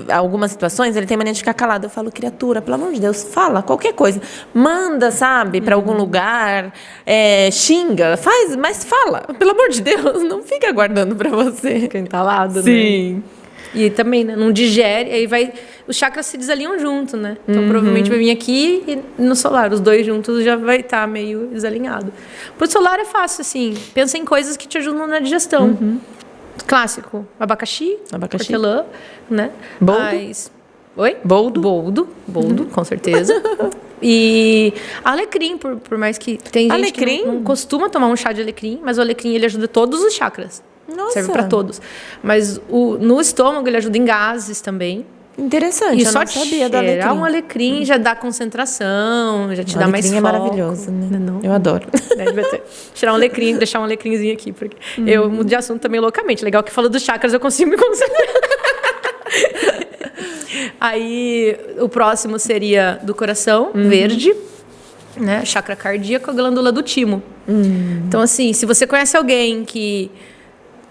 algumas situações, ele tem mania de ficar calado. Eu falo, criatura, pelo amor de Deus, fala qualquer coisa. Manda, sabe, para algum lugar, xinga, faz, mas fala. Pelo amor de Deus, não fica guardando para você. Fica entalado, né? Sim. E também, né, não digere, aí os chakras se desalinham junto, né? Então, provavelmente vai vir aqui e no solar, os dois juntos já vai estar meio desalinhado. Pro solar é fácil, assim, pensa em coisas que te ajudam na digestão. Clássico, abacaxi, hortelã, né? Boldo? Oi? Boldo, com certeza. E alecrim, por mais que tem gente Alecrim? que não costuma tomar um chá de alecrim, mas o alecrim ele ajuda todos os chakras. Nossa. Serve para todos. Mas no estômago ele ajuda em gases também. Interessante, E eu só não sabia do cheirar alecrim. um alecrim já dá concentração, já te dá mais foco. O alecrim é maravilhoso, né? Não? Eu adoro. Tirar um alecrim, deixar um alecrimzinho aqui, porque eu mudo de assunto também loucamente. Legal que fala dos chakras, eu consigo me concentrar. Aí, o próximo seria do coração, verde, né? Chakra cardíaco, a glândula do timo. Então, assim, se você conhece alguém que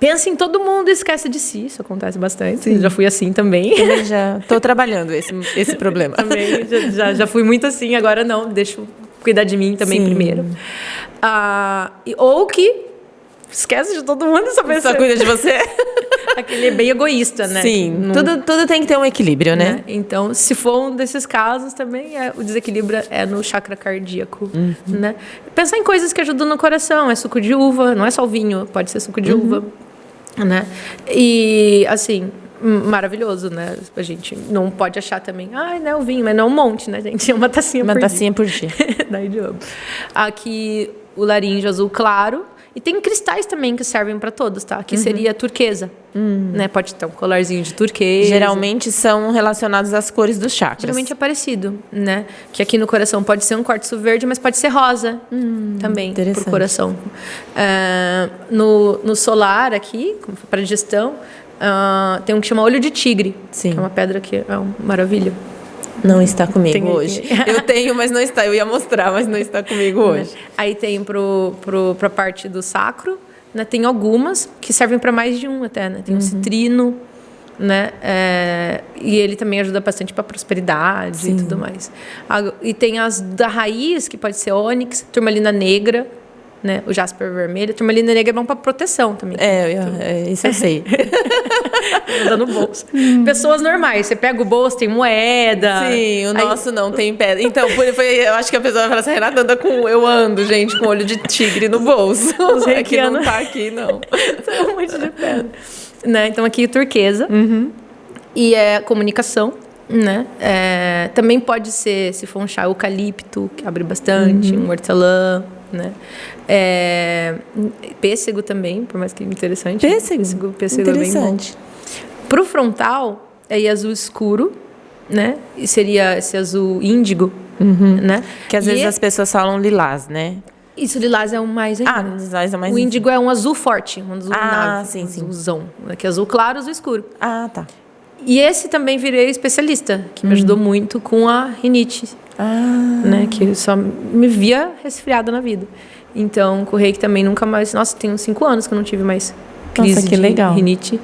pensa em todo mundo e esquece de si, isso acontece bastante. Eu já fui assim também. Também já estou trabalhando esse problema. Também, já fui muito assim, agora não, deixa eu cuidar de mim também primeiro. Ou que esquece de todo mundo e só cuida de você. Aquele é bem egoísta, né? Sim, tudo tem que ter um equilíbrio, né? Então, se for um desses casos, também o desequilíbrio é no chakra cardíaco, né? Pensar em coisas que ajudam no coração, é suco de uva, não é só o vinho, pode ser suco de uva, né? E, assim, maravilhoso, né? A gente não pode achar também, né, o vinho, mas não um monte, né, gente? É uma tacinha por dia. Daí de ouro. Aqui, o laríngeo azul claro. E tem cristais também que servem para todos, tá? Aqui seria a turquesa, né? Pode ter um colarzinho de turquesa. Geralmente são relacionados às cores dos chakras. Geralmente é parecido, né? Que aqui no coração pode ser um quartzo verde, mas pode ser rosa também, pro coração. No solar aqui, para digestão, tem um que chama olho de tigre. Sim. Que é uma pedra que é uma maravilha. Não está comigo Tem hoje. aqui. Eu tenho, mas não está. Eu ia mostrar, mas não está comigo hoje. Aí tem pra parte do sacro, né? Tem algumas que servem para mais de um até, né? Tem o citrino, né? E ele também ajuda bastante para prosperidade e tudo mais. E tem as da raiz, que pode ser ônix, turmalina negra, né? O jasper vermelho. A turmalina negra é bom para proteção também. Isso eu sei. Anda no bolso. Pessoas normais, você pega o bolso, tem moeda. Sim, o nosso não tem pedra. Então, eu acho que a pessoa vai falar assim, Renata anda eu ando, gente, com olho de tigre no bolso. É que não tá aqui, não. Tem um monte de pedra. Né? Então, aqui turquesa. E é comunicação. Né? Também pode ser, se for um chá, eucalipto, que abre bastante, um hortelã, né? Pêssego também, por mais que interessante. Pêssego interessante. É bem bom. Pro frontal, é azul escuro, né? E seria esse azul índigo, né? Que às vezes as pessoas falam lilás, né? Isso, lilás é o mais ainda. Lilás é o mais. O índigo é um azul forte, um azul nave, sim, sim. azulzão. Que é azul claro, azul escuro. Tá. E esse também virei especialista, que me ajudou muito com a rinite. Né? Que eu só me via resfriada na vida. Então, com o reiki também nunca mais... Nossa, tem uns 5 anos que eu não tive mais crise de rinite.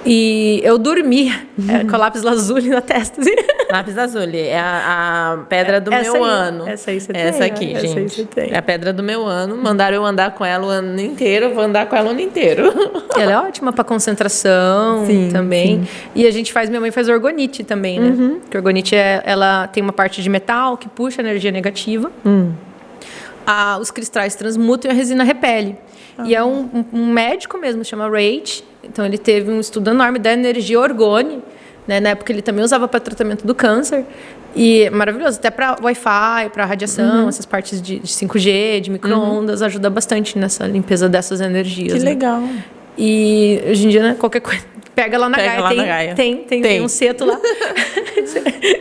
E eu dormia com a lápis lazuli na testa. Assim. Lápis lazuli é a pedra do meu ano. Essa aí você tem. Essa aqui, gente. Essa aí você tem. É a pedra do meu ano. Mandaram eu andar com ela o ano inteiro. Eu vou andar com ela o ano inteiro. Ela é ótima para concentração também. Sim. E minha mãe faz orgonite também, né? Porque orgonite ela tem uma parte de metal que puxa a energia negativa. Os cristais transmutam e a resina repele. E é um médico mesmo, chama Reich. Então, ele teve um estudo enorme da energia orgone. Né? Na época, ele também usava para tratamento do câncer. E é maravilhoso. Até para Wi-Fi, para radiação, essas partes de 5G, de micro-ondas, ajuda bastante nessa limpeza dessas energias. Que legal. E, hoje em dia, né, qualquer coisa... Pega lá na Gaia. Tem um seto lá.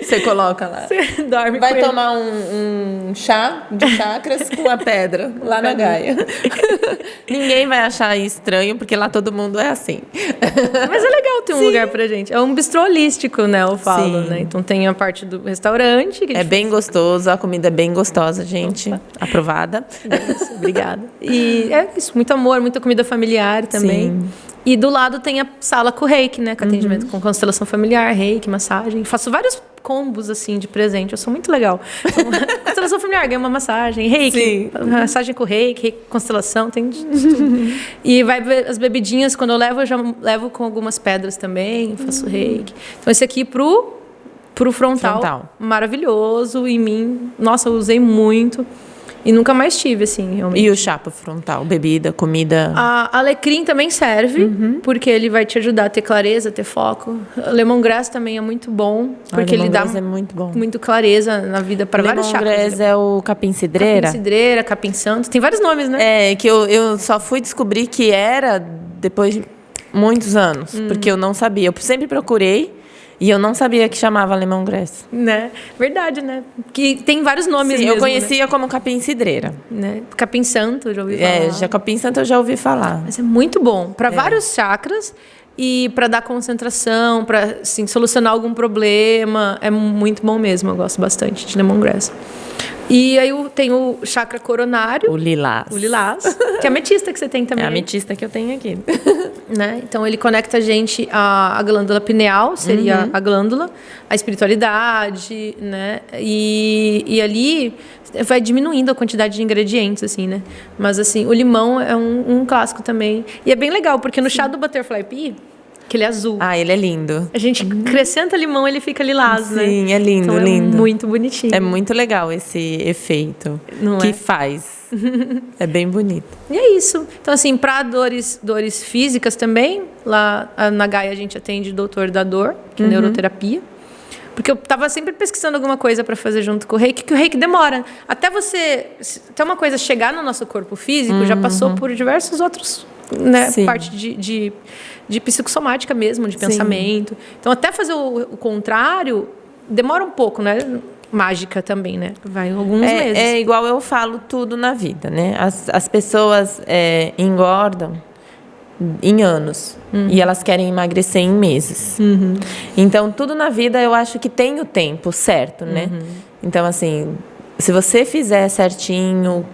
Você coloca lá. Você dorme Vai com tomar um chá de chakras com a pedra lá na Gaia. Ninguém vai achar estranho, porque lá todo mundo é assim. Mas é legal ter um lugar pra gente. É um bistrô holístico, né? Eu falo, né? Então tem a parte do restaurante. Que bem gostoso, a comida é bem gostosa, gente. Opa. Aprovada. Obrigada. E é isso, muito amor, muita comida familiar também. Sim. E do lado tem a sala com reiki, né? Com atendimento com constelação familiar, reiki, massagem. Faço vários combos, assim, de presente. Eu sou muito legal. Então, constelação familiar, ganha uma massagem. Reiki, massagem com reiki, constelação, tem de tudo. E as bebidinhas, quando eu já levo com algumas pedras também. Faço reiki. Então, esse aqui pro frontal. Maravilhoso. Em mim, nossa, eu usei muito. E nunca mais tive, assim, realmente. E o chá pro frontal? Bebida, comida? Alecrim também serve, porque ele vai te ajudar a ter clareza, ter foco. Lemongrass também é muito bom, porque ele dá muito clareza na vida para vários chakras. Lemongrass é o capim-cidreira? Capim-cidreira, capim-santo, tem vários nomes, né? Que eu só fui descobrir que era depois de muitos anos, porque eu não sabia. Eu sempre procurei. E eu não sabia que chamava lemongrass. Né? Verdade, né? Que tem vários nomes mesmo. Eu conhecia como capim-cidreira. Né? Capim-santo, já ouvi falar. Capim-santo eu já ouvi falar. Mas é muito bom. Para vários chakras e para dar concentração, para assim, solucionar algum problema. É muito bom mesmo. Eu gosto bastante de lemongrass. E aí tem o chakra coronário. O lilás. Que é a ametista que você tem também. É a ametista que eu tenho aqui. Né? Então, ele conecta a gente à glândula pineal, seria a glândula, a espiritualidade, né? E ali vai diminuindo a quantidade de ingredientes, assim, né? Mas, assim, o limão é um clássico também. E é bem legal, porque no chá do Butterfly Pea, que ele é azul. Ele é lindo. A gente acrescenta limão, ele fica lilás, né? Sim, é lindo, então, lindo. É muito bonitinho. É muito legal esse efeito que faz. É bem bonito. E é isso. Então, assim, para dores físicas também, lá na Gaia a gente atende doutor da dor, que é neuroterapia. Porque eu estava sempre pesquisando alguma coisa para fazer junto com o reiki, que o reiki demora. Até uma coisa chegar no nosso corpo físico, já passou por diversos outros, né? Parte de psicossomática mesmo, de pensamento. Então, até fazer o contrário, demora um pouco, né? Mágica também, né? Vai alguns meses. É igual eu falo tudo na vida, né? As pessoas engordam em anos. E elas querem emagrecer em meses. Então, tudo na vida eu acho que tem o tempo certo, né? Então, assim, se você fizer certinho,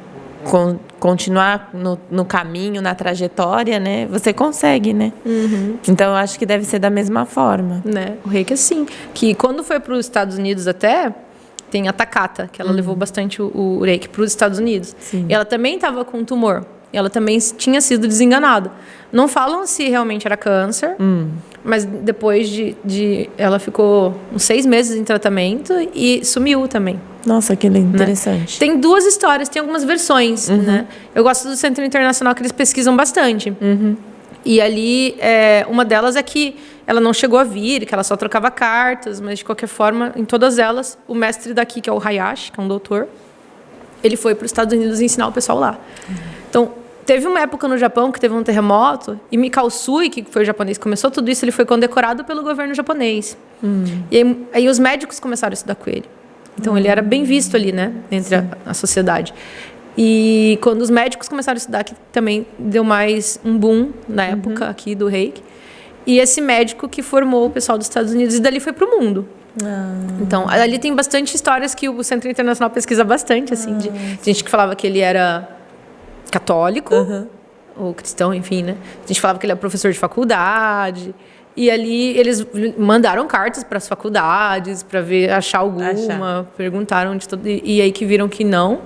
continuar no caminho, na trajetória, né? Você consegue, né? Então, eu acho que deve ser da mesma forma. Né? O reiki, assim, que quando foi para os Estados Unidos até, tem a Takata, que ela levou bastante o reiki para os Estados Unidos. Sim. E ela também estava com um tumor. E ela também tinha sido desenganada. Não falam se realmente era câncer, mas depois ela ficou uns 6 meses em tratamento e sumiu também. Nossa, que interessante. Né? Tem 2 histórias, tem algumas versões, né? Eu gosto do Centro Internacional, que eles pesquisam bastante. E ali, uma delas é que ela não chegou a vir, que ela só trocava cartas, mas de qualquer forma, em todas elas, o mestre daqui, que é o Hayashi, que é um doutor, ele foi para os Estados Unidos ensinar o pessoal lá. Então, teve uma época no Japão que teve um terremoto, e Mikao Sui, que foi o japonês que começou tudo isso, ele foi condecorado pelo governo japonês. E aí os médicos começaram a estudar com ele. Então, ele era bem visto ali, né, entre a sociedade. E quando os médicos começaram a estudar, que também deu mais um boom na época aqui do reiki. E esse médico que formou o pessoal dos Estados Unidos, e dali foi para o mundo. Então, ali tem bastante histórias que o Centro Internacional pesquisa bastante, assim, de gente que falava que ele era católico, ou cristão, enfim, né? A gente falava que ele era professor de faculdade. E ali eles mandaram cartas para as faculdades para achar alguma, perguntaram de tudo, e aí que viram que não.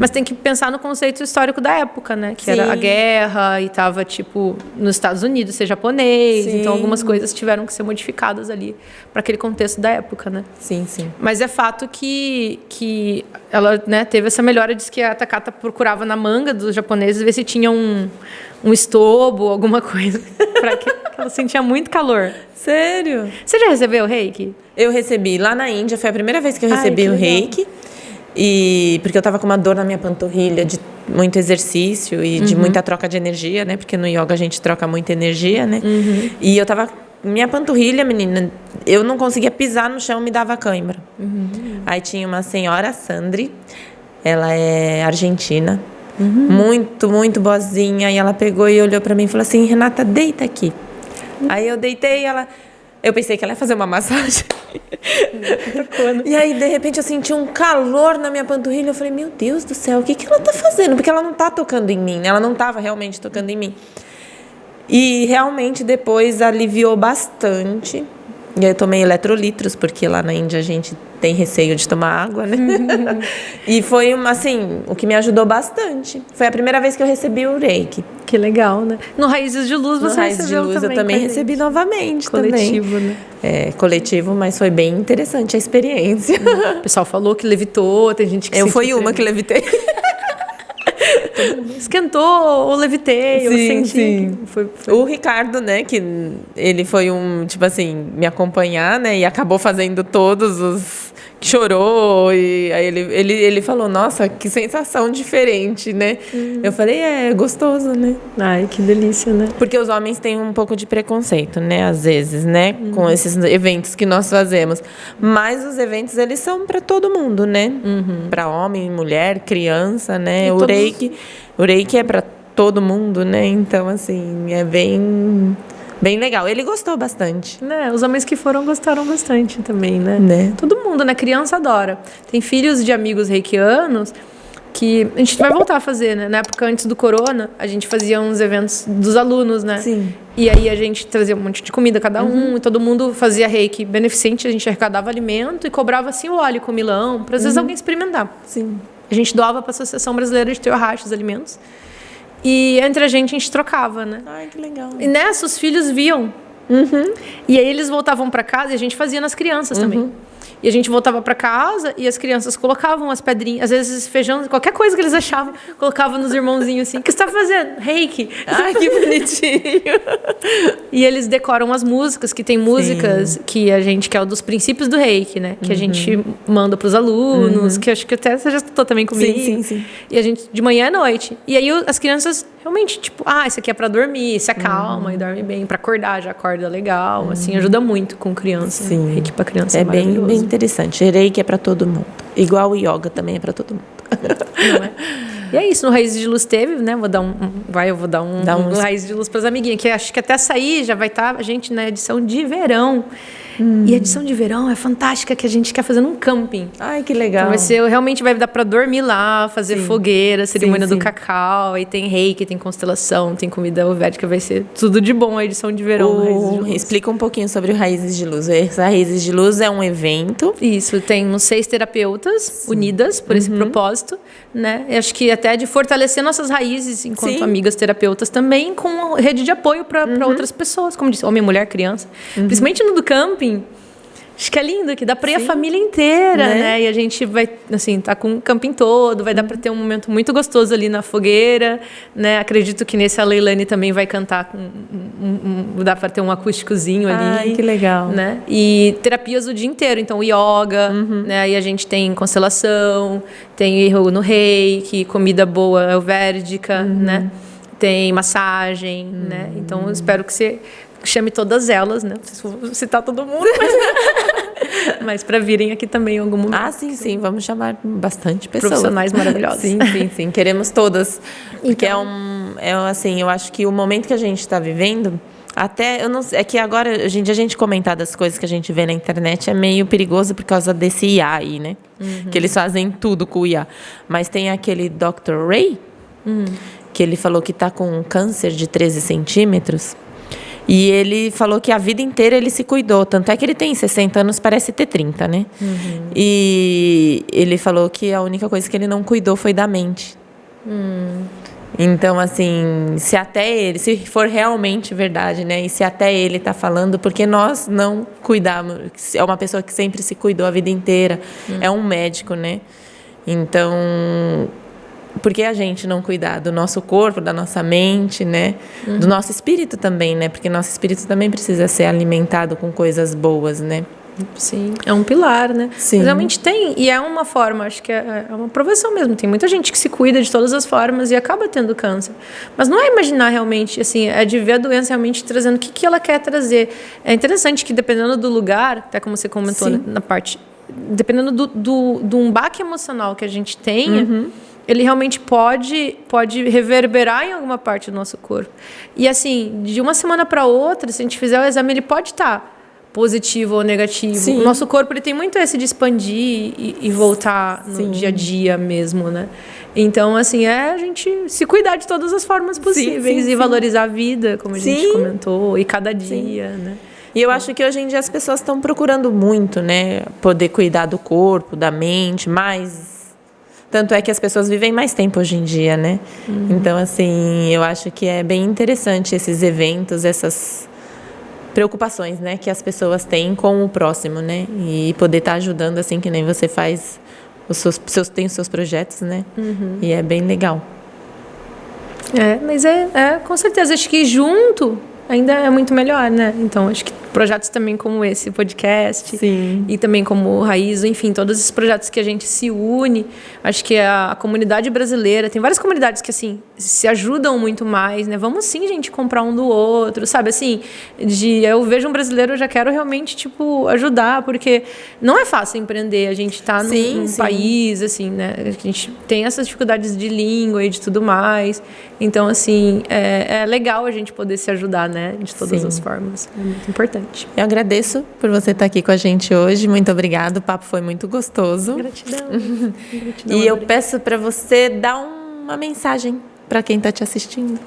Mas tem que pensar no conceito histórico da época, né? Que era a guerra e estava tipo nos Estados Unidos ser japonês, então algumas coisas tiveram que ser modificadas ali para aquele contexto da época, né? Sim. Mas é fato que ela, né, teve essa melhora, diz que a Takata procurava na manga dos japoneses ver se tinha um estobo, alguma coisa, para que ela sentia muito calor. Sério? Você já recebeu o reiki? Eu recebi lá na Índia, foi a primeira vez que eu recebi o reiki. E porque eu tava com uma dor na minha panturrilha de muito exercício e de muita troca de energia, né? Porque no yoga a gente troca muita energia, né? E eu tava... Minha panturrilha, menina, eu não conseguia pisar no chão, me dava cãibra. Aí tinha uma senhora, Sandri, ela é argentina, muito, muito boazinha, e ela pegou e olhou pra mim e falou assim: Renata, deita aqui. Aí eu deitei e eu pensei que ela ia fazer uma massagem. E aí, de repente, eu senti um calor na minha panturrilha. Eu falei, meu Deus do céu, o que ela tá fazendo? Porque ela não tá tocando em mim, né? Ela não tava realmente tocando em mim. E realmente depois aliviou bastante. E aí eu tomei eletrolitros, porque lá na Índia a gente tem receio de tomar água, né? E foi, assim, o que me ajudou bastante. Foi a primeira vez que eu recebi o reiki. Que legal, né? No Raízes de Luz você Raízes de Luz eu também recebi novamente. Coletivo, também. Né? É, coletivo, mas foi bem interessante a experiência. O pessoal falou que levitou, tem gente que eu fui uma que levitei. Esquentou ou levitei, eu senti. Sim. Foi. O Ricardo, né, que ele foi tipo assim, me acompanhar, né, e acabou fazendo todos os... Chorou, e aí ele falou, nossa, que sensação diferente, né? Eu falei, é gostoso, né? Ai, que delícia, né? Porque os homens têm um pouco de preconceito, né, às vezes, né, com esses eventos que nós fazemos. Mas os eventos, eles são para todo mundo, né? Para homem, mulher, criança, né? O reiki é para todo mundo, né? Então, assim, é bem legal. Ele gostou bastante. Né? Os homens que foram gostaram bastante também, né? Todo mundo, né? Criança adora. Tem filhos de amigos reikianos que a gente vai voltar a fazer, né? Na época antes do corona, a gente fazia uns eventos dos alunos, né? Sim. E aí a gente trazia um monte de comida cada um, e todo mundo fazia reiki beneficente, a gente arrecadava alimento e cobrava assim o óleo com milão, para às vezes alguém experimentar. Sim. A gente doava para a Associação Brasileira de Teohashi os alimentos. E entre a gente trocava, né? Ai, que legal. E nessa, os filhos viam. E aí eles voltavam para casa e a gente fazia nas crianças também. E a gente voltava para casa e as crianças colocavam as pedrinhas, às vezes feijão, qualquer coisa que eles achavam, colocavam nos irmãozinhos assim. O que você tá fazendo? Reiki. Ai, que bonitinho. E eles decoram as músicas, que tem músicas que é o dos princípios do reiki, né? Que a gente manda para os alunos, que acho que até você já escutou também comigo. Sim. E a gente, de manhã à noite. E aí as crianças realmente, tipo, isso aqui é para dormir, se acalma e dorme bem. Para acordar, já acorda legal. Assim, ajuda muito com criança. Sim. Reiki para criança é bem interessante. Reiki é para todo mundo. Igual o yoga também é para todo mundo. Não é? E é isso, no Raízes de Luz teve, né? Eu vou dar um Raízes de Luz para as amiguinhas, que acho que até sair já vai estar a gente na edição de verão. E a edição de verão é fantástica, que a gente quer fazer num camping. Ai, que legal. Então realmente vai dar para dormir lá, fazer fogueira, cerimônia do cacau, aí tem reiki, tem constelação, tem comida védica, vai ser tudo de bom a edição de verão. Raízes de Luz. Explica um pouquinho sobre o Raízes de Luz. Essa Raízes de Luz é um evento. Isso, tem uns 6 terapeutas unidas por esse propósito, né? Eu acho que até de fortalecer nossas raízes enquanto amigas terapeutas também, com rede de apoio para outras pessoas, como disse, homem, mulher, criança. Principalmente no do camping. Acho que é lindo, que dá para ir a família inteira, né? E a gente vai, assim, tá com o camping todo, vai dar para ter um momento muito gostoso ali na fogueira, né? Acredito que nesse a Leilane também vai cantar, dá para ter um acústicozinho ali. Ai, que legal. Né? E terapias o dia inteiro, então yoga, né? Aí a gente tem constelação, tem no reiki, comida boa ayurvédica, né? Tem massagem, né? Então eu espero que você chame todas elas, né? Não sei se vou citar todo mundo, mas para virem aqui também em algum momento. Ah, sim, vamos chamar bastante pessoas. Profissionais maravilhosos. Sim, queremos todas. Porque assim, eu acho que o momento que a gente está vivendo, até, eu não sei, é que agora, hoje em dia, a gente comentar das coisas que a gente vê na internet é meio perigoso por causa desse IA aí, né? Que eles fazem tudo com o IA. Mas tem aquele Dr. Ray, que ele falou que está com um câncer de 13 centímetros. E ele falou que a vida inteira ele se cuidou. Tanto é que ele tem 60 anos, parece ter 30, né? E ele falou que a única coisa que ele não cuidou foi da mente. Então, assim, se até ele, se for realmente verdade, né? E se até ele tá falando, porque nós não cuidamos. É uma pessoa que sempre se cuidou a vida inteira. É um médico, né? Então, por que a gente não cuidar do nosso corpo, da nossa mente, né? Do nosso espírito também, né? Porque nosso espírito também precisa ser alimentado com coisas boas, né? Sim, é um pilar, né? Sim. Mas realmente tem, e é uma forma, acho que é uma aprovação mesmo. Tem muita gente que se cuida de todas as formas e acaba tendo câncer. Mas não é imaginar realmente, assim, é de ver a doença realmente trazendo o que ela quer trazer. É interessante que dependendo do lugar, até como você comentou na parte, dependendo do um baque emocional que a gente tenha, ele realmente pode reverberar em alguma parte do nosso corpo. E assim, de uma semana para outra, se a gente fizer o exame, ele pode estar positivo ou negativo. Sim. O nosso corpo ele tem muito esse de expandir e voltar no dia a dia mesmo, né? Então, assim, a gente se cuidar de todas as formas possíveis e valorizar a vida, como a gente comentou, e cada dia, né? E eu acho que hoje em dia as pessoas estão procurando muito, né? Poder cuidar do corpo, da mente, mais... Tanto é que as pessoas vivem mais tempo hoje em dia, né? Então, assim, eu acho que é bem interessante esses eventos, essas preocupações, né? Que as pessoas têm com o próximo, né? E poder estar ajudando, assim, que nem você faz, tem os seus projetos, né? E é bem legal. Mas com certeza, acho que junto ainda é muito melhor, né? Então, acho que projetos também como esse podcast e também como o Raiz, enfim, todos esses projetos que a gente se une, acho que a comunidade brasileira, tem várias comunidades que, assim, se ajudam muito mais, né? Vamos sim, gente, comprar um do outro, sabe? Assim, eu vejo um brasileiro, eu já quero realmente, tipo, ajudar, porque não é fácil empreender, a gente tá num país, assim, né? A gente tem essas dificuldades de língua e de tudo mais, então, assim, é legal a gente poder se ajudar, né? De todas as formas, é muito importante. Eu agradeço por você estar aqui com a gente hoje. Muito obrigada. O papo foi muito gostoso. Gratidão. E eu peço para você dar uma mensagem para quem está te assistindo.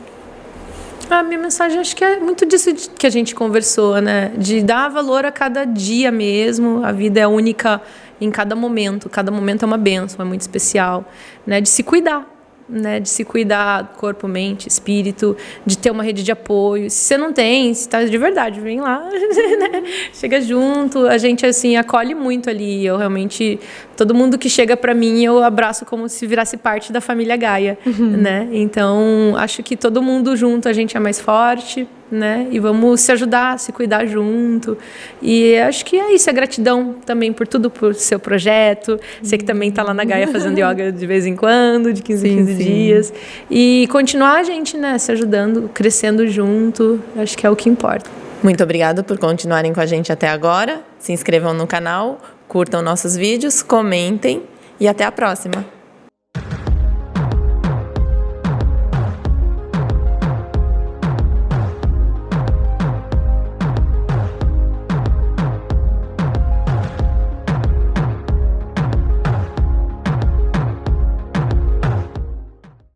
A minha mensagem, acho que é muito disso que a gente conversou, né? De dar valor a cada dia mesmo. A vida é única em cada momento. Cada momento é uma bênção, é muito especial, né? De se cuidar. Né, de se cuidar, corpo, mente, espírito, de ter uma rede de apoio. Se você não tem, se está de verdade, vem lá, né? Chega junto, a gente assim acolhe muito ali. Eu realmente, todo mundo que chega para mim, eu abraço como se virasse parte da família Gaia, né? Então, acho que todo mundo junto, a gente é mais forte, né? E vamos se ajudar, se cuidar junto. E acho que é isso, a gratidão também por tudo, por seu projeto. Você que também está lá na Gaia fazendo yoga de vez em quando, de 15 em 15 dias. E continuar a gente, né, se ajudando, crescendo junto. Acho que é o que importa. Muito obrigada por continuarem com a gente até agora. Se inscrevam no canal, curtam nossos vídeos, comentem e até a próxima.